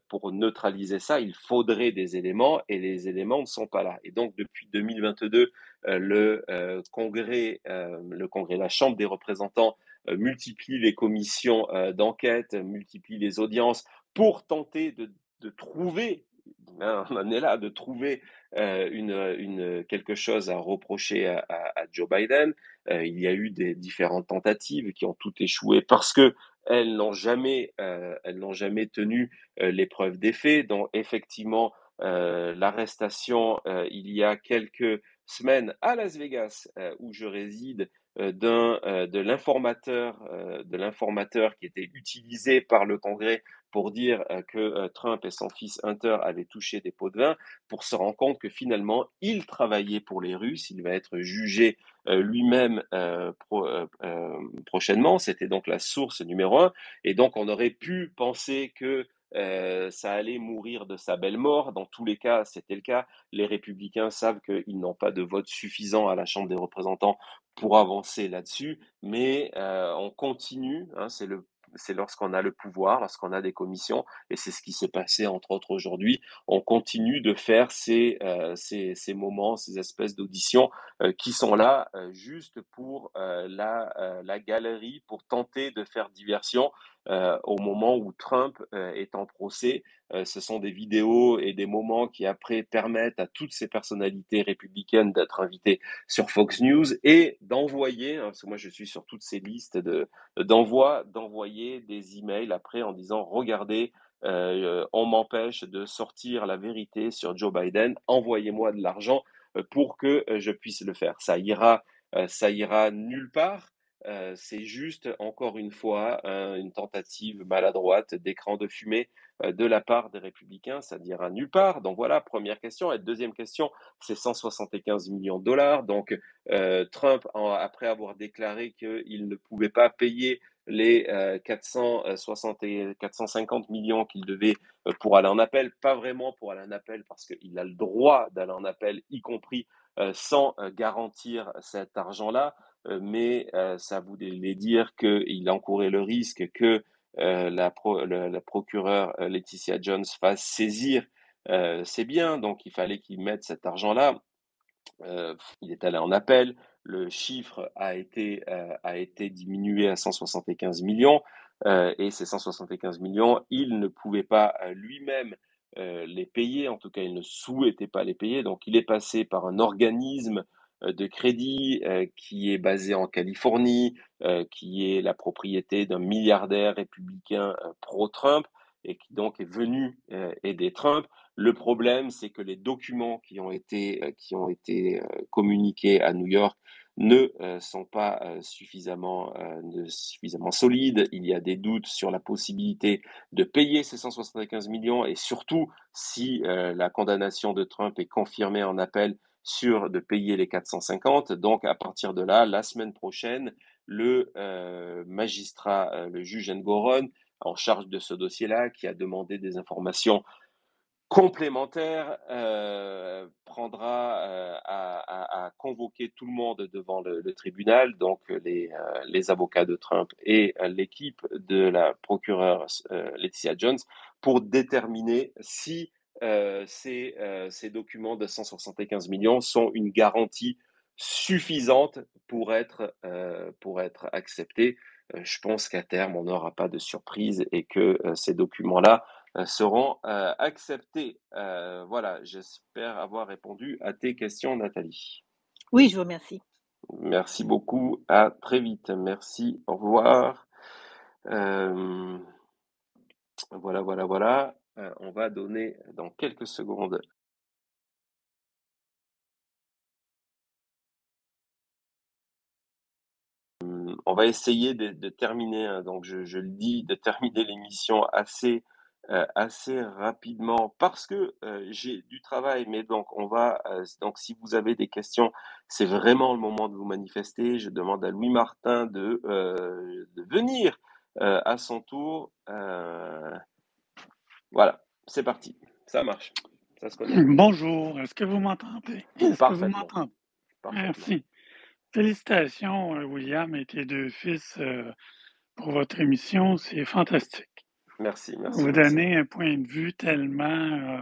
pour neutraliser ça, il faudrait des éléments et les éléments ne sont pas là. Et donc depuis 2022, le Congrès, la Chambre des représentants multiplie les commissions d'enquête, multiplie les audiences pour tenter de trouver, hein, on en est là, de trouver quelque chose à reprocher à Joe Biden. Il y a eu des différentes tentatives qui ont toutes échoué parce que elles n'ont jamais tenu les preuves des faits. Donc effectivement, l'arrestation il y a quelques semaines à Las Vegas, où je réside, de l'informateur qui était utilisé par le Congrès pour dire que Trump et son fils Hunter avaient touché des pots de vin, pour se rendre compte que finalement, il travaillait pour les Russes. Il va être jugé lui-même prochainement. C'était donc la source numéro un. Et donc, on aurait pu penser que ça allait mourir de sa belle mort. Dans tous les cas, c'était le cas. Les républicains savent qu'ils n'ont pas de vote suffisant à la Chambre des représentants pour avancer là-dessus, mais on continue, hein, c'est lorsqu'on a le pouvoir, lorsqu'on a des commissions, et c'est ce qui s'est passé entre autres aujourd'hui, on continue de faire ces moments, ces espèces d'auditions qui sont là juste pour la galerie, pour tenter de faire diversion au moment où Trump est en procès. Ce sont des vidéos et des moments qui après permettent à toutes ces personnalités républicaines d'être invitées sur Fox News et d'envoyer, hein, parce que moi je suis sur toutes ces listes d'envoyer des emails après en disant regardez, on m'empêche de sortir la vérité sur Joe Biden, envoyez-moi de l'argent pour que je puisse le faire. Ça ira nulle part. C'est juste, encore une fois, une tentative maladroite d'écran de fumée de la part des républicains. Ça n'ira nulle part. Donc voilà, première question. Et deuxième question, c'est 175 millions de dollars. Donc Trump, après avoir déclaré qu'il ne pouvait pas payer les 450 millions qu'il devait pour aller en appel, pas vraiment pour aller en appel parce qu'il a le droit d'aller en appel, y compris sans garantir cet argent-là, mais ça voulait dire qu'il encourait le risque que la procureure Laetitia Jones fasse saisir ses biens, donc il fallait qu'il mette cet argent-là. Il est allé en appel, le chiffre a été diminué à 175 millions, et ces 175 millions, il ne pouvait pas lui-même les payer, en tout cas il ne souhaitait pas les payer, donc il est passé par un organisme de crédit qui est basé en Californie, qui est la propriété d'un milliardaire républicain pro-Trump, et qui donc est venu aider Trump. Le problème, c'est que les documents qui ont été communiqués à New York ne sont pas suffisamment solides. Il y a des doutes sur la possibilité de payer ces 175 millions et surtout si la condamnation de Trump est confirmée en appel sur de payer les 450. Donc à partir de là, la semaine prochaine, le magistrat, le juge Engoron, en charge de ce dossier-là, qui a demandé des informations complémentaire prendra à convoquer tout le monde devant le tribunal, donc les avocats de Trump et l'équipe de la procureure Laetitia Jones, pour déterminer si ces documents de 175 millions sont une garantie suffisante pour être acceptés. Je pense qu'à terme, on n'aura pas de surprise et que ces documents-là seront acceptés. Voilà, j'espère avoir répondu à tes questions, Nathalie. Oui, je vous remercie. Merci beaucoup, à très vite. Merci, au revoir. Voilà. On va donner dans quelques secondes. On va essayer de terminer, hein, donc je le dis, de terminer l'émission assez rapidement parce que j'ai du travail. Mais donc donc si vous avez des questions, c'est vraiment le moment de vous manifester. Je demande à Louis Martin de venir à son tour. Voilà, c'est parti, ça marche. Ça se connecte. Bonjour, est-ce que vous m'entendez? Est-ce que vous Parfaitement. m'entendez? Parfaitement. Merci. Félicitations, William et tes deux fils, pour votre émission. C'est fantastique. Merci, merci, Vous merci. donnez un point de vue tellement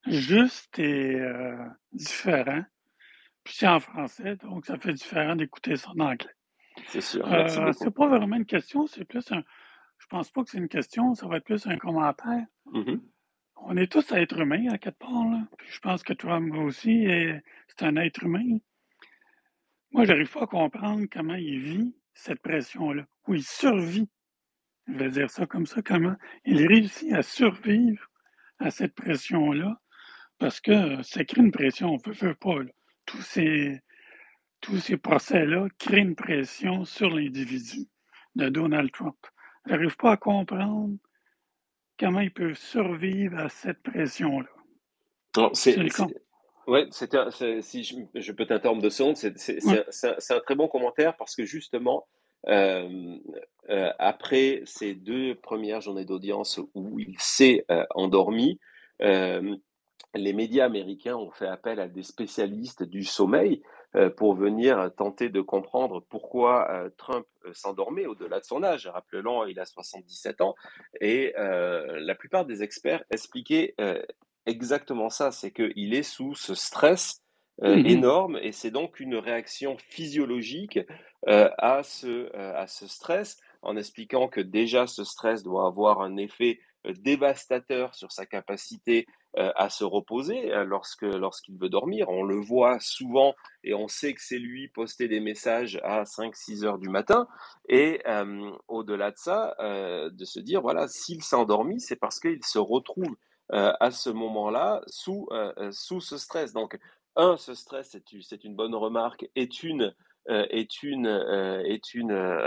juste et différent. Puis c'est en français, donc ça fait différent d'écouter ça en anglais. C'est sûr. Merci beaucoup. C'est pas vraiment une question, c'est plus un... Je pense pas que c'est une question, ça va être plus un commentaire. Mhm. On est tous êtres humains à quelque part, là. Puis je pense que toi aussi, c'est un être humain. Moi, j'arrive pas à comprendre comment il vit cette pression-là, ou il survit. Je vais dire ça comme ça, comment il réussit à survivre à cette pression-là, parce que ça crée une pression, on veut pas, là. Tous ces, tous ces procès-là créent une pression sur l'individu de Donald Trump. J'arrive pas à comprendre comment il peut survivre à cette pression-là. Non, C'est le con. ouais, si je peux t'interrompre 2 secondes, Ouais. c'est un très bon commentaire parce que justement, euh, après ces 2 premières journées d'audience où il s'est endormi, euh, les médias américains ont fait appel à des spécialistes du sommeil pour venir tenter de comprendre pourquoi Trump s'endormait au-delà de son âge. Rappelons, il a 77 ans et la plupart des experts expliquaient exactement ça, c'est qu'il est sous ce stress Mhm. énorme et c'est donc une réaction physiologique à ce stress en expliquant que déjà ce stress doit avoir un effet dévastateur sur sa capacité à se reposer lorsqu'il veut dormir. On le voit souvent et on sait que c'est lui poster des messages à 5-6 heures du matin. Et au-delà de ça, de se dire, voilà, s'il s'est endormi, c'est parce qu'il se retrouve à ce moment-là sous ce stress. Donc, ce stress, c'est une bonne remarque, est une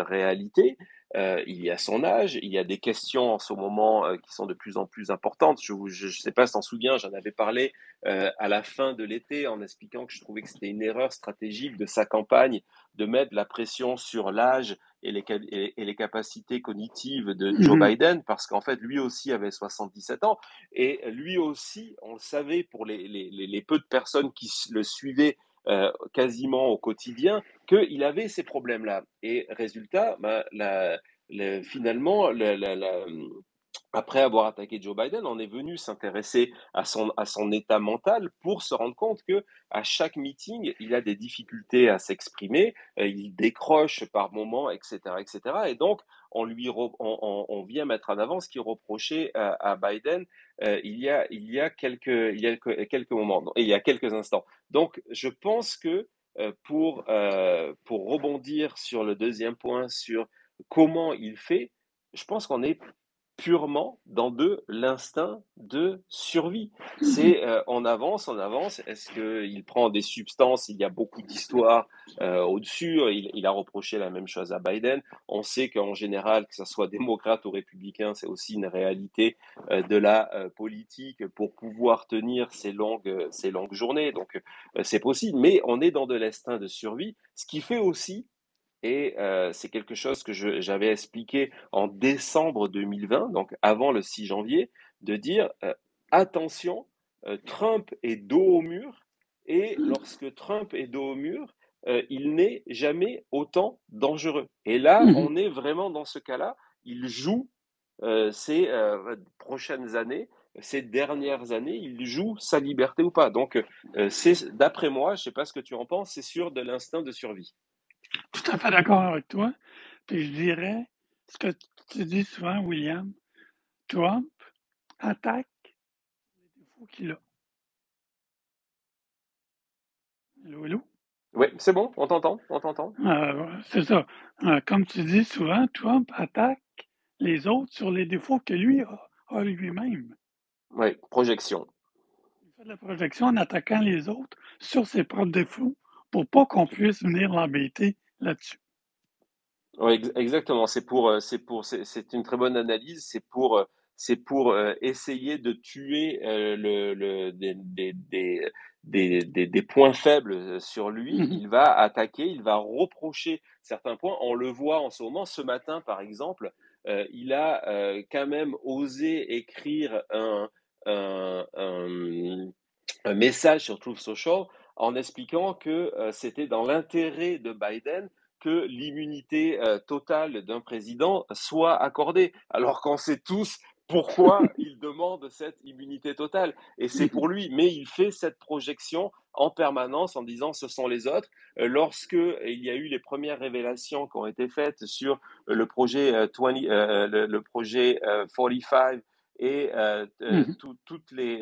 réalité. Il y a son âge, il y a des questions en ce moment qui sont de plus en plus importantes. Je ne sais pas si t'en souviens, j'en avais parlé à la fin de l'été en expliquant que je trouvais que c'était une erreur stratégique de sa campagne de mettre la pression sur l'âge et les capacités cognitives de Joe Mhm. Biden, parce qu'en fait, lui aussi avait 77 ans, et lui aussi, on le savait pour les peu de personnes qui le suivaient quasiment au quotidien, qu'il avait ces problèmes-là. Et résultat, finalement, après avoir attaqué Joe Biden, on est venu s'intéresser à son état mental pour se rendre compte que à chaque meeting, il a des difficultés à s'exprimer, il décroche par moments, etc., etc. Et donc, on vient mettre en avant ce qui reprochait à Biden quelques moments, et il y a quelques instants. Donc, je pense que pour rebondir sur le deuxième point, sur comment il fait, je pense qu'on est purement dans de l'instinct de survie. C'est on avance, on avance. Est-ce qu'il prend des substances? Il y a beaucoup d'histoires au-dessus. Il a reproché la même chose à Biden. On sait qu'en général, que ce soit démocrate ou républicain, c'est aussi une réalité de la politique pour pouvoir tenir ces longues journées. Donc c'est possible, mais on est dans de l'instinct de survie, ce qui fait aussi et c'est quelque chose que j'avais expliqué en décembre 2020, donc avant le 6 janvier, de dire attention, Trump est dos au mur, et lorsque Trump est dos au mur, il n'est jamais autant dangereux. Et là, Mhm. on est vraiment dans ce cas-là. Il joue ces prochaines années, ces dernières années, il joue sa liberté ou pas. Donc, d'après moi, je ne sais pas ce que tu en penses, c'est sur de l'instinct de survie. Tout à fait d'accord avec toi. Puis je dirais, ce que tu dis souvent, William, Trump attaque les défauts qu'il a. Allô, allô? Oui, c'est bon, on t'entend, on t'entend. C'est ça. Comme tu dis souvent, Trump attaque les autres sur les défauts que lui a lui-même. Oui, projection. Il fait de la projection en attaquant les autres sur ses propres défauts pour pas qu'on puisse venir l'embêter là-dessus. Oui, exactement. C'est une très bonne analyse. C'est pour essayer de tuer des points faibles sur lui. Mhm. Il va attaquer, il va reprocher certains points. On le voit en ce moment. Ce matin, par exemple, il a quand même osé écrire un un message sur Truth Social en expliquant que c'était dans l'intérêt de Biden que l'immunité totale d'un président soit accordée, alors qu'on sait tous pourquoi il demande cette immunité totale. Et c'est pour lui, mais il fait cette projection en permanence en disant ce sont les autres. Lorsque il y a eu les premières révélations qui ont été faites sur le projet 20, le projet 45 et Mhm. toutes les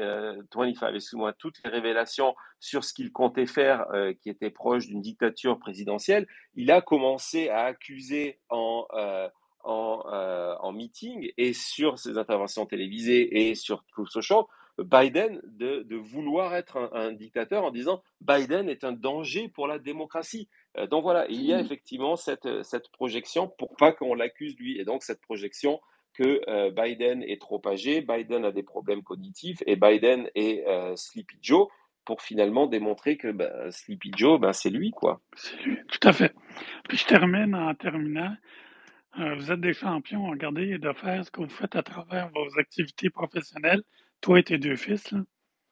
25, excuse-moi, toutes les révélations sur ce qu'il comptait faire, qui était proche d'une dictature présidentielle, il a commencé à accuser en meeting et sur ses interventions télévisées et sur Truth Social Biden de vouloir être un dictateur en disant Biden est un danger pour la démocratie. Donc voilà, il y a effectivement cette projection pour pas qu'on l'accuse lui. Et donc cette projection que Biden est trop âgé, Biden a des problèmes cognitifs et Biden est Sleepy Joe pour finalement démontrer que Sleepy Joe, c'est lui, quoi. C'est lui, tout à fait. Puis je termine en terminant. Vous êtes des champions. Regardez de faire ce que vous faites à travers vos activités professionnelles, toi et tes 2 fils, là.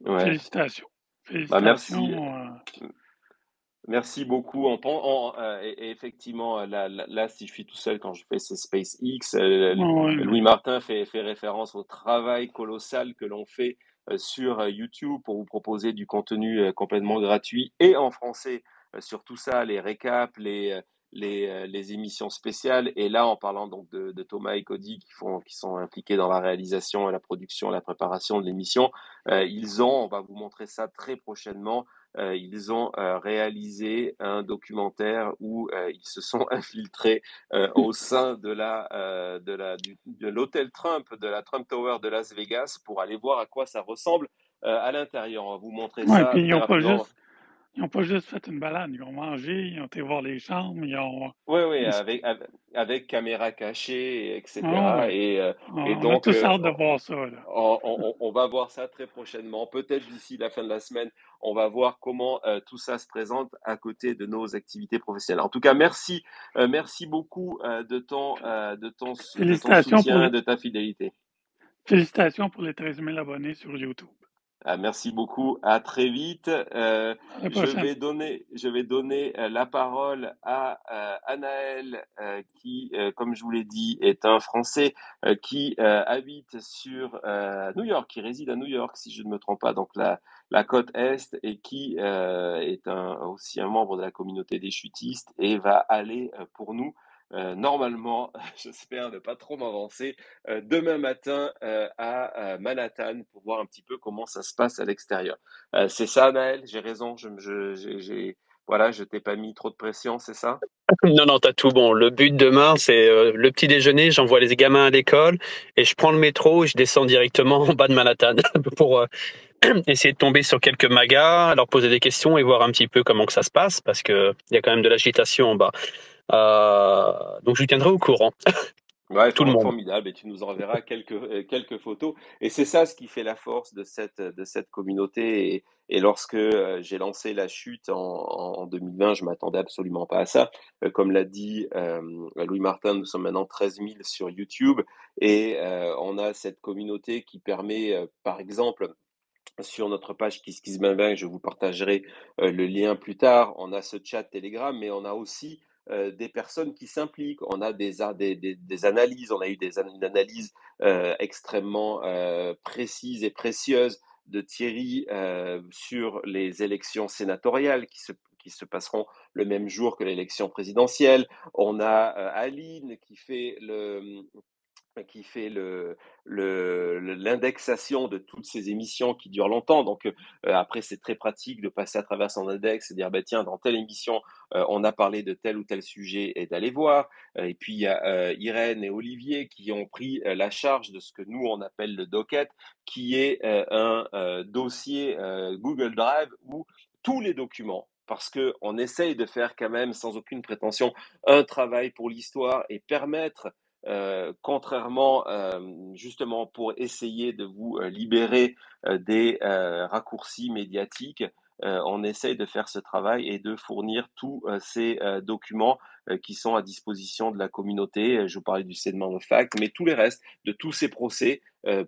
Ouais. Félicitations. Merci. Félicitations. Merci beaucoup. Et effectivement, là, si je suis tout seul quand je fais ces SpaceX, Ouais, Louis Martin fait référence au travail colossal que l'on fait sur YouTube pour vous proposer du contenu complètement gratuit et en français sur tout ça, les récaps, les émissions spéciales. Et là, en parlant donc de Thomas et Cody qui sont impliqués dans la réalisation, la production, la préparation de l'émission, on va vous montrer ça très prochainement, ils ont réalisé un documentaire où ils se sont infiltrés au sein de l'hôtel Trump, de la Trump Tower de Las Vegas, pour aller voir à quoi ça ressemble à l'intérieur. On va vous montrer ouais, ça puis très rapidement. ils ont pas juste fait une balade, ils ont mangé, ils ont été voir les chambres, Oui, oui, ils- avec caméra cachée, ah etc. ouais. Et On a donc, tous hâte de voir ça, là. on va voir ça très prochainement. Peut-être d'ici la fin de la semaine, on va voir comment tout ça se présente à côté de nos activités professionnelles. En tout cas, merci beaucoup de ton Félicitations pour soutien, les, de ta fidélité. félicitations pour les 13 000 abonnés sur YouTube. Merci beaucoup. À très vite. À la prochaine. Je vais donner la parole à Anaël, qui, comme je vous l'ai dit, est un Français qui habite sur New York, qui réside à New York, si je ne me trompe pas, donc la côte Est, et qui est aussi un membre de la communauté des chutistes et va aller pour nous. Normalement, j'espère ne pas trop m'avancer, demain matin à Manhattan pour voir un petit peu comment ça se passe à l'extérieur. C'est ça, Naël? J'ai raison. Voilà, je t'ai pas mis trop de pression, c'est ça? Non, non, t'as tout bon. Le but demain, c'est le petit déjeuner. J'envoie les gamins à l'école et je prends le métro et je descends directement en bas de Manhattan pour essayer de tomber sur quelques magas, leur poser des questions et voir un petit peu comment que ça se passe parce que il y a quand même de l'agitation en bas. Donc je vous tiendrai au courant, Ouais, tout le monde. formidable. Et tu nous enverras quelques photos. Et c'est ça ce qui fait la force de cette communauté. Et lorsque j'ai lancé la chute en 2020, je m'attendais absolument pas à ça. Comme l'a dit Louis Martin, nous sommes maintenant 13 000 sur YouTube. Et on a cette communauté qui permet, par exemple, sur notre page KissKissBainBain, je vous partagerai le lien plus tard. On a ce chat Telegram, mais on a aussi des personnes qui s'impliquent. On a des analyses. On a eu une analyse extrêmement précise et précieuse de Thierry sur les élections sénatoriales qui se passeront le même jour que l'élection présidentielle. On a Aline qui fait l'indexation de toutes ces émissions qui durent longtemps. Donc après, c'est très pratique de passer à travers son index et dire, bah, tiens, dans telle émission, on a parlé de tel ou tel sujet et d'aller voir. Et puis, il y a Irène et Olivier qui ont pris la charge de ce que nous, on appelle le docket, qui est un dossier Google Drive où tous les documents, parce qu'on essaye de faire quand même, sans aucune prétention, un travail pour l'histoire et permettre contrairement justement pour essayer de vous libérer des raccourcis médiatiques, on essaye de faire ce travail et de fournir tous ces documents qui sont à disposition de la communauté. Je vous parlais du statement of fact, mais tous les restes de tous ces procès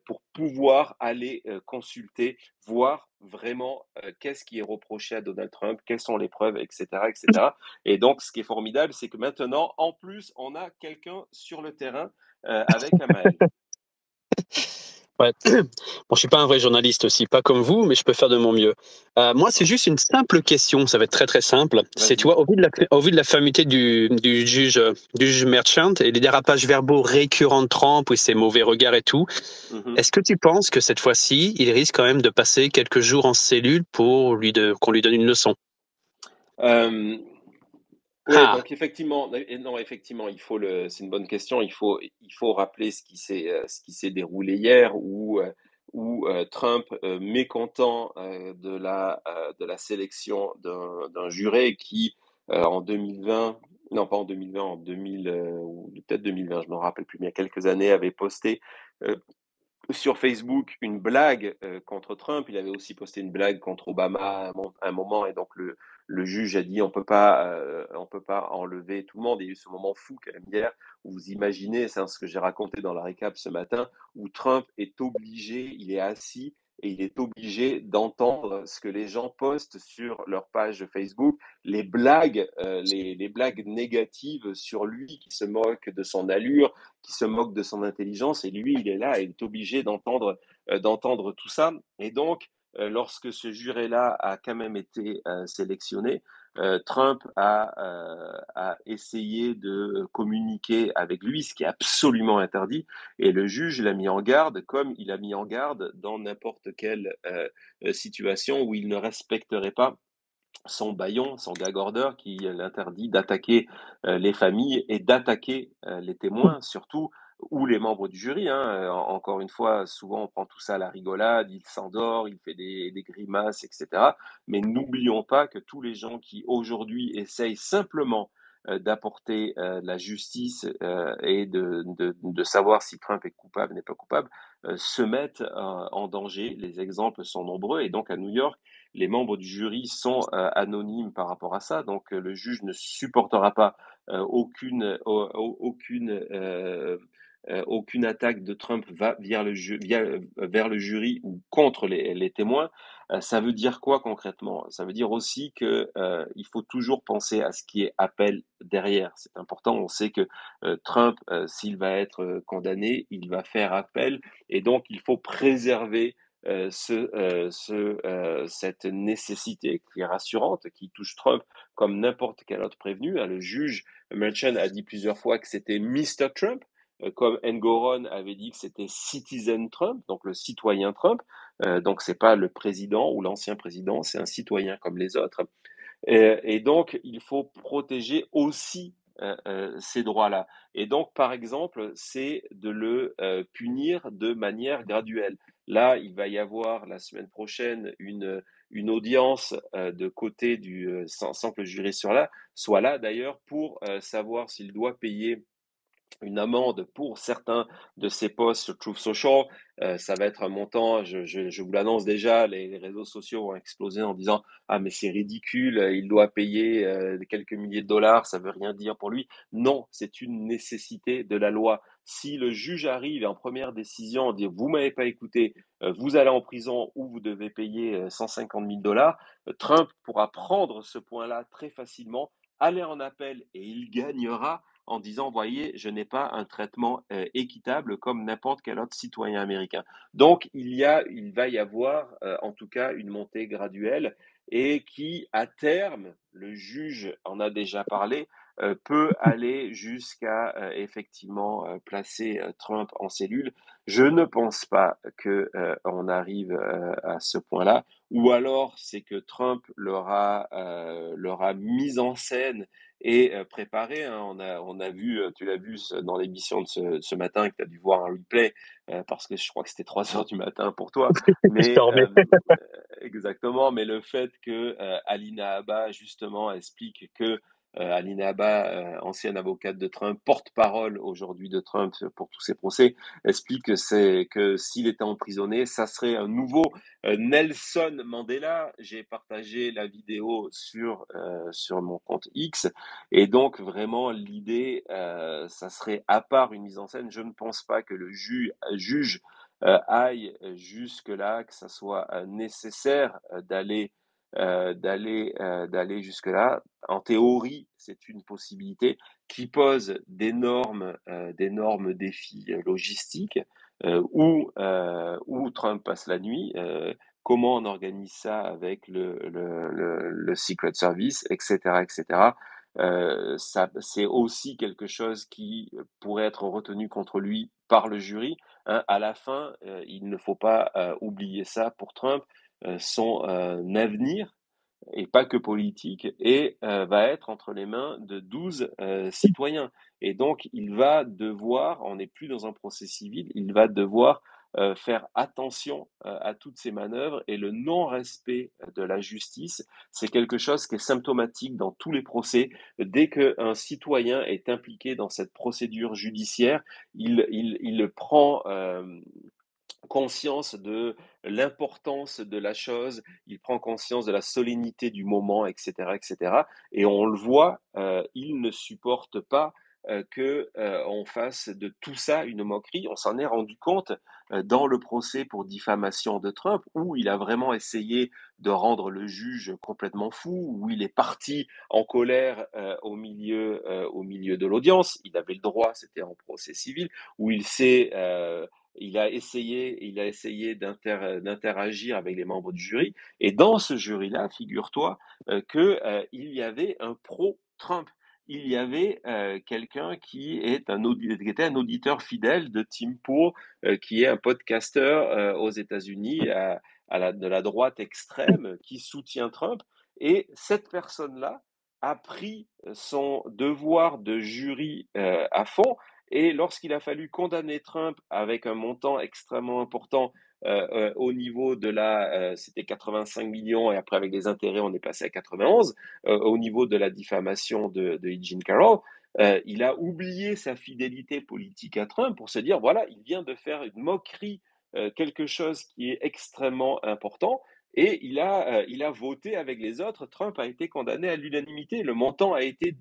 pour pouvoir aller consulter, voir vraiment qu'est-ce qui est reproché à Donald Trump, quelles sont les preuves, etc., etc. Et donc, ce qui est formidable, c'est que maintenant, en plus, on a quelqu'un sur le terrain avec Amel. Ouais. Bon, je suis pas un vrai journaliste aussi, pas comme vous, mais je peux faire de mon mieux. Moi, c'est juste une simple question, ça va être très très simple. C'est, tu Vas-y. vois, au vu de la famité du juge Merchant et les dérapages verbaux récurrents de Trump et ses mauvais regards et tout, Mhm. est-ce que tu penses que cette fois-ci, il risque quand même de passer quelques jours en cellule pour qu'on lui donne une leçon? Oui, Ah, donc effectivement, non, effectivement, c'est une bonne question. Il faut rappeler ce qui s'est déroulé hier, où Trump, mécontent de la sélection d'un juré qui, en 2020, non pas en 2020, en 2000, ou peut-être 2020, je me rappelle plus, mais il y a quelques années, avait posté euh, sur Facebook une blague contre Trump. Il avait aussi posté une blague contre Obama à un moment, et donc le juge a dit on peut pas enlever tout le monde. Il y a eu ce moment fou quand même hier où vous imaginez, c'est ce que j'ai raconté dans la récap ce matin, où Trump est obligé, il est assis et il est obligé d'entendre ce que les gens postent sur leur page Facebook, les blagues, les blagues négatives sur lui, qui se moquent de son allure, qui se moque de son intelligence, et lui, il est là et il est obligé d'entendre tout ça. Et donc, lorsque ce juré-là a quand même été sélectionné, Trump a essayé de communiquer avec lui, ce qui est absolument interdit, et le juge l'a mis en garde, comme il a mis en garde dans n'importe quelle situation où il ne respecterait pas son bâillon, son gag order qui l'interdit d'attaquer les familles et d'attaquer les témoins, surtout, ou les membres du jury. Hein. Encore une fois, souvent on prend tout ça à la rigolade, il s'endort, il fait des grimaces, etc. Mais n'oublions pas que tous les gens qui aujourd'hui essayent simplement d'apporter la justice et de savoir si Trump est coupable ou n'est pas coupable, se mettent en danger. Les exemples sont nombreux, et donc à New York, les membres du jury sont anonymes par rapport à ça, donc le juge ne supportera pas aucune attaque de Trump vers le jury ou contre les témoins. Ça veut dire quoi concrètement? Ça veut dire aussi que il faut toujours penser à ce qui est appel derrière. C'est important. On sait que Trump, s'il va être condamné, il va faire appel, et donc il faut préserver cette nécessité qui est rassurante, qui touche Trump comme n'importe quel autre prévenu. Le juge Merchan a dit plusieurs fois que c'était Mr. Trump, comme Engoron avait dit que c'était Citizen Trump, donc le citoyen Trump. Donc c'est pas le président ou l'ancien président, c'est un citoyen comme les autres. Et donc, il faut protéger aussi ces droits-là. Et donc, par exemple, c'est de le punir de manière graduelle. Là, il va y avoir la semaine prochaine une audience de côté sans que le jury soit là d'ailleurs, pour savoir s'il doit payer une amende pour certains de ces posts sur Truth Social. Ça va être un montant, je vous l'annonce déjà, les réseaux sociaux vont exploser en disant ah mais c'est ridicule, il doit payer quelques milliers de dollars, ça veut rien dire pour lui. Non, c'est une nécessité de la loi. Si le juge arrive et en première décision dit vous m'avez pas écouté, vous allez en prison ou vous devez payer 150 000 dollars, Trump pourra prendre ce point-là très facilement, aller en appel, et il gagnera en disant, voyez, je n'ai pas un traitement équitable comme n'importe quel autre citoyen américain. Donc, il va y avoir en tout cas une montée graduelle, et qui, à terme, le juge en a déjà parlé, peut aller jusqu'à effectivement placer Trump en cellule. Je ne pense pas que on arrive à ce point-là, ou alors c'est que Trump leur a mis en scène et préparé. Hein. On a vu, tu l'as vu dans l'émission de ce matin, que tu as dû voir un replay, parce que je crois que c'était 3 heures du matin pour toi. je Mais dormais. exactement, mais le fait que Alina Abba justement explique que Alina Abba, ancienne avocate de Trump, porte-parole aujourd'hui de Trump pour tous ces procès, explique que s'il était emprisonné, ça serait un nouveau Nelson Mandela. J'ai partagé la vidéo sur mon compte X, et donc vraiment l'idée, ça serait, à part une mise en scène, je ne pense pas que le juge aille jusque-là, que ça soit nécessaire d'aller jusque-là. En théorie, c'est une possibilité qui pose d'énormes défis logistiques, où Trump passe la nuit. Comment on organise ça avec le Secret Service, etc., etc. Ça, c'est aussi quelque chose qui pourrait être retenu contre lui par le jury. Hein. À la fin, il ne faut pas oublier ça pour Trump. Son avenir, et pas que politique, va être entre les mains de 12 citoyens. Et donc, il va devoir, on n'est plus dans un procès civil, il va devoir faire attention à toutes ces manœuvres, et le non-respect de la justice, c'est quelque chose qui est symptomatique dans tous les procès. Dès qu'un citoyen est impliqué dans cette procédure judiciaire, il prend conscience de l'importance de la chose, il prend conscience de la solennité du moment, etc., etc. Et on le voit, il ne supporte pas que on fasse de tout ça une moquerie. On s'en est rendu compte dans le procès pour diffamation de Trump, où il a vraiment essayé de rendre le juge complètement fou, où il est parti en colère au milieu de l'audience. Il avait le droit, c'était en procès civil, où il a essayé d'interagir avec les membres du jury. Et dans ce jury-là, figure-toi qu'il y avait un pro-Trump. Il y avait quelqu'un qui était un auditeur fidèle de Tim Pool, qui est un podcasteur aux États-Unis de la droite extrême, qui soutient Trump. Et cette personne-là a pris son devoir de jury à fond, et lorsqu'il a fallu condamner Trump avec un montant extrêmement important au niveau c'était 85 millions, et après avec les intérêts on est passé à 91, au niveau de la diffamation de Eugene Carroll, il a oublié sa fidélité politique à Trump pour se dire, voilà, il vient de faire une moquerie, quelque chose qui est extrêmement important, et il a voté avec les autres. Trump a été condamné à l'unanimité. Le montant a été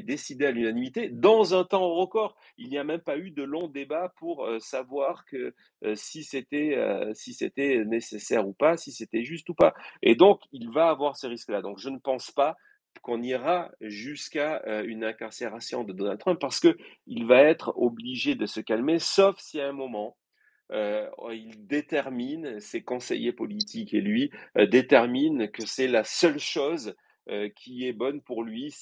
décidé à l'unanimité dans un temps record. Il n'y a même pas eu de long débat pour savoir si c'était nécessaire ou pas, si c'était juste ou pas. Et donc, il va avoir ce risque-là. Donc, je ne pense pas qu'on ira jusqu'à une incarcération de Donald Trump, parce que il va être obligé de se calmer, sauf si à un moment il détermine, ses conseillers politiques et lui déterminent que c'est la seule chose qui est bonne pour lui.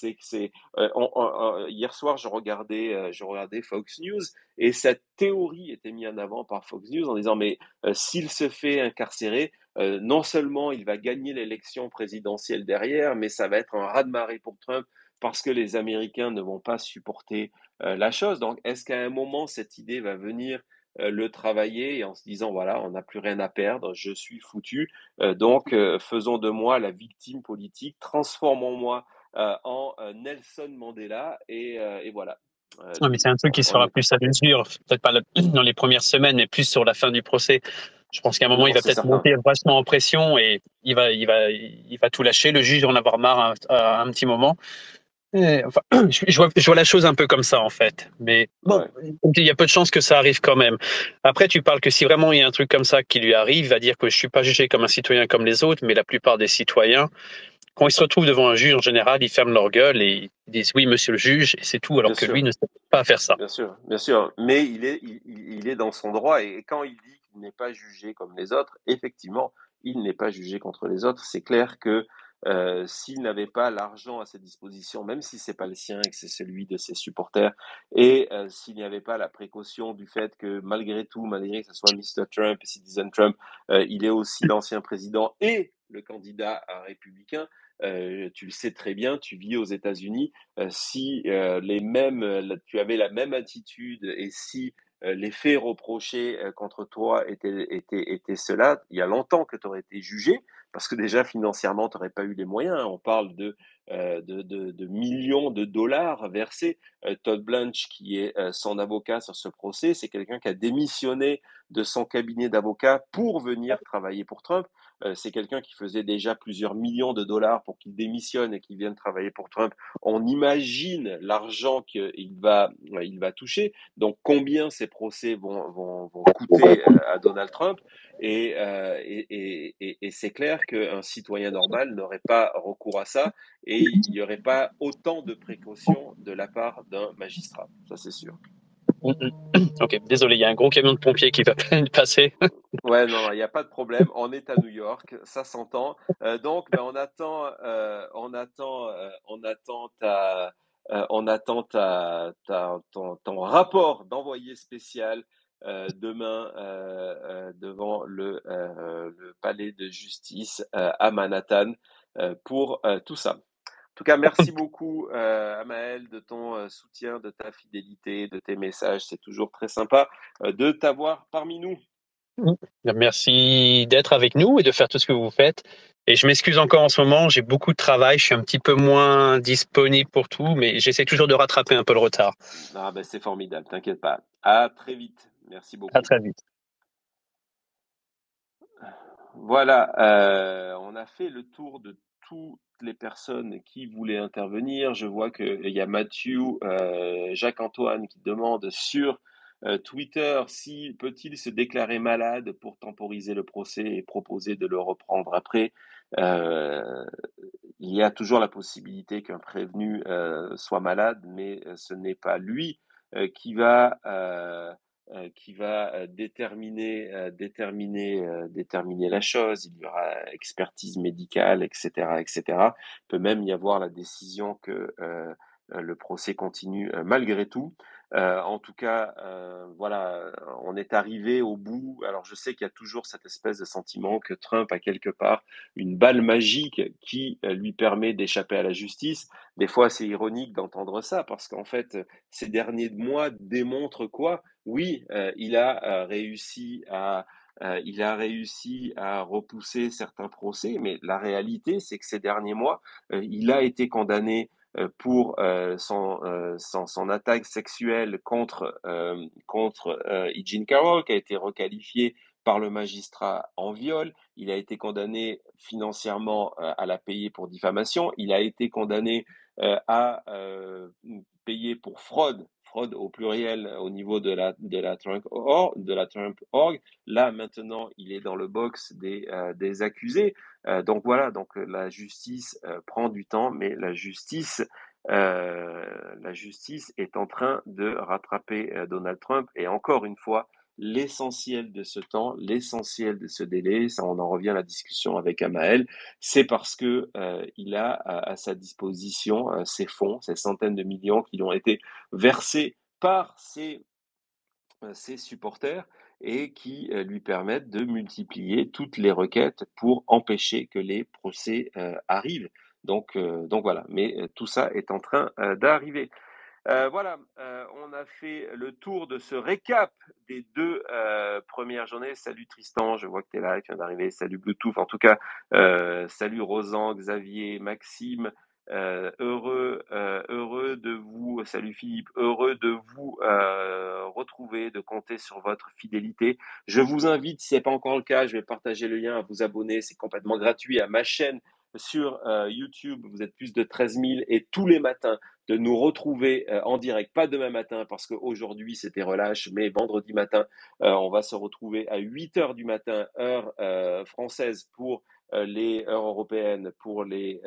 Hier soir, je regardais Fox News, et cette théorie était mise en avant par Fox News en disant, mais s'il se fait incarcérer, non seulement il va gagner l'élection présidentielle derrière, mais ça va être un raz-de-marée pour Trump, parce que les Américains ne vont pas supporter la chose. Donc, est-ce qu'à un moment, cette idée va venir le travailler, et en se disant, voilà, on n'a plus rien à perdre, je suis foutu, donc faisons de moi la victime politique, transformons-moi en Nelson Mandela, et voilà. Ouais, mais c'est un truc qui se fera plus à mesure, peut-être pas dans les premières semaines, mais plus sur la fin du procès. Je pense qu'à un moment, il va C'est peut-être certain. monter vachement en pression, et il va tout lâcher. Le juge va en avoir marre à un petit moment. Enfin, je vois la chose un peu comme ça, en fait. Mais bon, Ouais. il y a peu de chances que ça arrive quand même. Après, tu parles que si vraiment il y a un truc comme ça qui lui arrive, il va dire que je suis pas jugé comme un citoyen comme les autres, mais la plupart des citoyens, quand ils se retrouvent devant un juge, en général, ils ferment leur gueule et ils disent oui, monsieur le juge, et c'est tout, alors Bien que lui sûr. ne sait pas faire ça. Bien sûr, bien sûr, mais il est dans son droit, et quand il dit qu'il n'est pas jugé comme les autres, effectivement, il n'est pas jugé contre les autres. C'est clair que s'il n'avait pas l'argent à sa disposition, même si c'est pas le sien et que c'est celui de ses supporters, et s'il n'y avait pas la précaution du fait que malgré tout, malgré que ce soit Mr. Trump et Citizen Trump, il est aussi l'ancien président et le candidat républicain. Tu le sais très bien, tu vis aux États-Unis. Si tu avais la même attitude, et si les faits reprochés contre toi étaient ceux-là, il y a longtemps que tu aurais été jugé, parce que déjà financièrement, tu n'aurais pas eu les moyens. On parle de millions de dollars versés. Todd Blanche, qui est son avocat sur ce procès, c'est quelqu'un qui a démissionné de son cabinet d'avocat pour venir travailler pour Trump. C'est quelqu'un qui faisait déjà plusieurs millions de dollars pour qu'il démissionne et qu'il vienne travailler pour Trump. On imagine l'argent qu'il va toucher. Donc, combien ces procès vont coûter à Donald Trump? Et c'est clair qu'un citoyen normal n'aurait pas recours à ça et il n'y aurait pas autant de précautions de la part d'un magistrat. Ça, c'est sûr. Ok, désolé, il y a un gros camion de pompiers qui va passer. Ouais, non, il n'y a pas de problème. On est à New York, ça s'entend. Donc, ben, on attend ton rapport d'envoyé spécial demain devant le palais de justice à Manhattan pour tout ça. En tout cas, merci beaucoup, Amael, de ton soutien, de ta fidélité, de tes messages. C'est toujours très sympa de t'avoir parmi nous. Merci d'être avec nous et de faire tout ce que vous faites. Et je m'excuse encore en ce moment, j'ai beaucoup de travail, je suis un petit peu moins disponible pour tout, mais j'essaie toujours de rattraper un peu le retard. Ah ben c'est formidable, t'inquiète pas. À très vite. Merci beaucoup. À très vite. Voilà, on a fait le tour de toutes les personnes qui voulaient intervenir. Je vois qu'il y a Mathieu, Jacques-Antoine qui demande sur Twitter si peut-il se déclarer malade pour temporiser le procès et proposer de le reprendre après. Il y a toujours la possibilité qu'un prévenu soit malade, mais ce n'est pas lui qui va déterminer la chose. Il y aura expertise médicale, etc., etc. Il peut même y avoir la décision que le procès continue malgré tout. En tout cas, voilà, on est arrivé au bout. Alors, je sais qu'il y a toujours cette espèce de sentiment que Trump a quelque part une balle magique qui lui permet d'échapper à la justice. Des fois, c'est ironique d'entendre ça parce qu'en fait, ces derniers mois démontrent quoi? Oui, il a réussi à repousser certains procès, mais la réalité, c'est que ces derniers mois, il a été condamné pour son attaque sexuelle contre E. Jean Carroll, qui a été requalifié par le magistrat en viol. Il a été condamné financièrement à la payer pour diffamation. Il a été condamné à payer pour fraude au pluriel au niveau de la Trump Org. Là, maintenant, il est dans le box des accusés. Donc voilà, donc la justice prend du temps, mais la justice est en train de rattraper Donald Trump. Et encore une fois, l'essentiel de ce temps, l'essentiel de ce délai, ça on en revient à la discussion avec Amael, c'est parce que il a à sa disposition ces fonds, ces centaines de millions qui lui ont été versés par ses supporters et qui lui permettent de multiplier toutes les requêtes pour empêcher que les procès arrivent. Donc voilà, mais tout ça est en train d'arriver. Voilà, on a fait le tour de ce récap des deux premières journées. Salut Tristan, je vois que tu es là, tu viens d'arriver. Salut Bluetooth, en tout cas, salut Rosan, Xavier, Maxime. Heureux de vous, salut Philippe, heureux de vous retrouver, de compter sur votre fidélité. Je vous invite, si ce n'est pas encore le cas, je vais partager le lien à vous abonner, c'est complètement gratuit à ma chaîne sur YouTube. Vous êtes plus de 13 000 et tous les matins de nous retrouver en direct, pas demain matin parce qu'aujourd'hui c'était relâche, mais vendredi matin, on va se retrouver à 8h du matin, heure française pour les heures européennes, pour les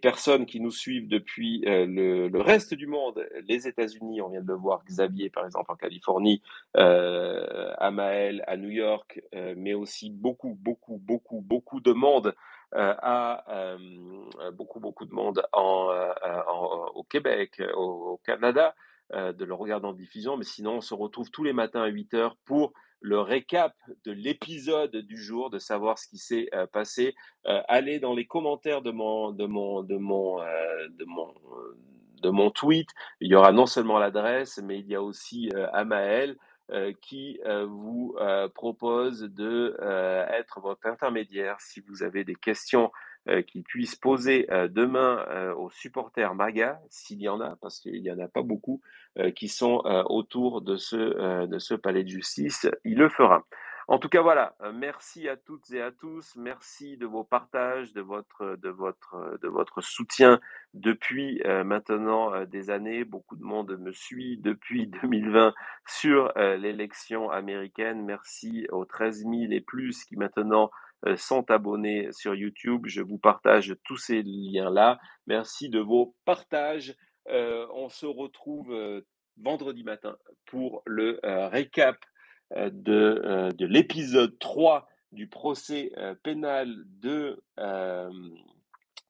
personnes qui nous suivent depuis le reste du monde, les États-Unis, on vient de le voir, Xavier par exemple en Californie, Amael à New York, mais aussi beaucoup de monde beaucoup de monde au Québec, au Canada, de le regarder en diffusion. Mais sinon, on se retrouve tous les matins à 8h pour le récap de l'épisode du jour, de savoir ce qui s'est passé. Allez dans les commentaires de de mon tweet. Il y aura non seulement l'adresse, mais il y a aussi Amael qui vous propose de être votre intermédiaire si vous avez des questions qu'il puisse poser demain aux supporters MAGA, s'il y en a, parce qu'il n'y en a pas beaucoup qui sont autour de ce palais de justice. Il le fera. En tout cas, voilà. Merci à toutes et à tous. Merci de vos partages, de votre soutien depuis maintenant des années. Beaucoup de monde me suit depuis 2020 sur l'élection américaine. Merci aux 13 000 et plus qui maintenant sont abonnés sur YouTube. Je vous partage tous ces liens-là. Merci de vos partages. On se retrouve vendredi matin pour le récap de l'épisode 3 du procès pénal de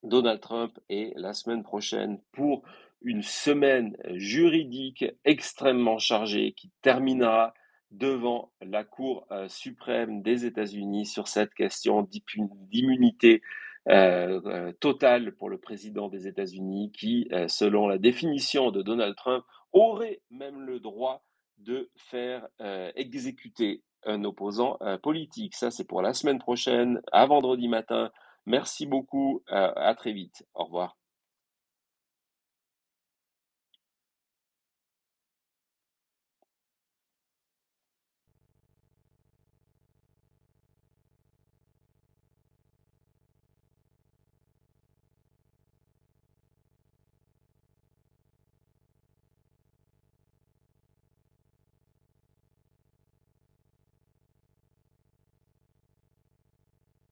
Donald Trump et la semaine prochaine pour une semaine juridique extrêmement chargée qui terminera devant la Cour suprême des États-Unis sur cette question d'immunité totale pour le président des États-Unis qui, selon la définition de Donald Trump, aurait même le droit de faire exécuter un opposant politique. Ça, c'est pour la semaine prochaine, à vendredi matin. Merci beaucoup, à très vite. Au revoir.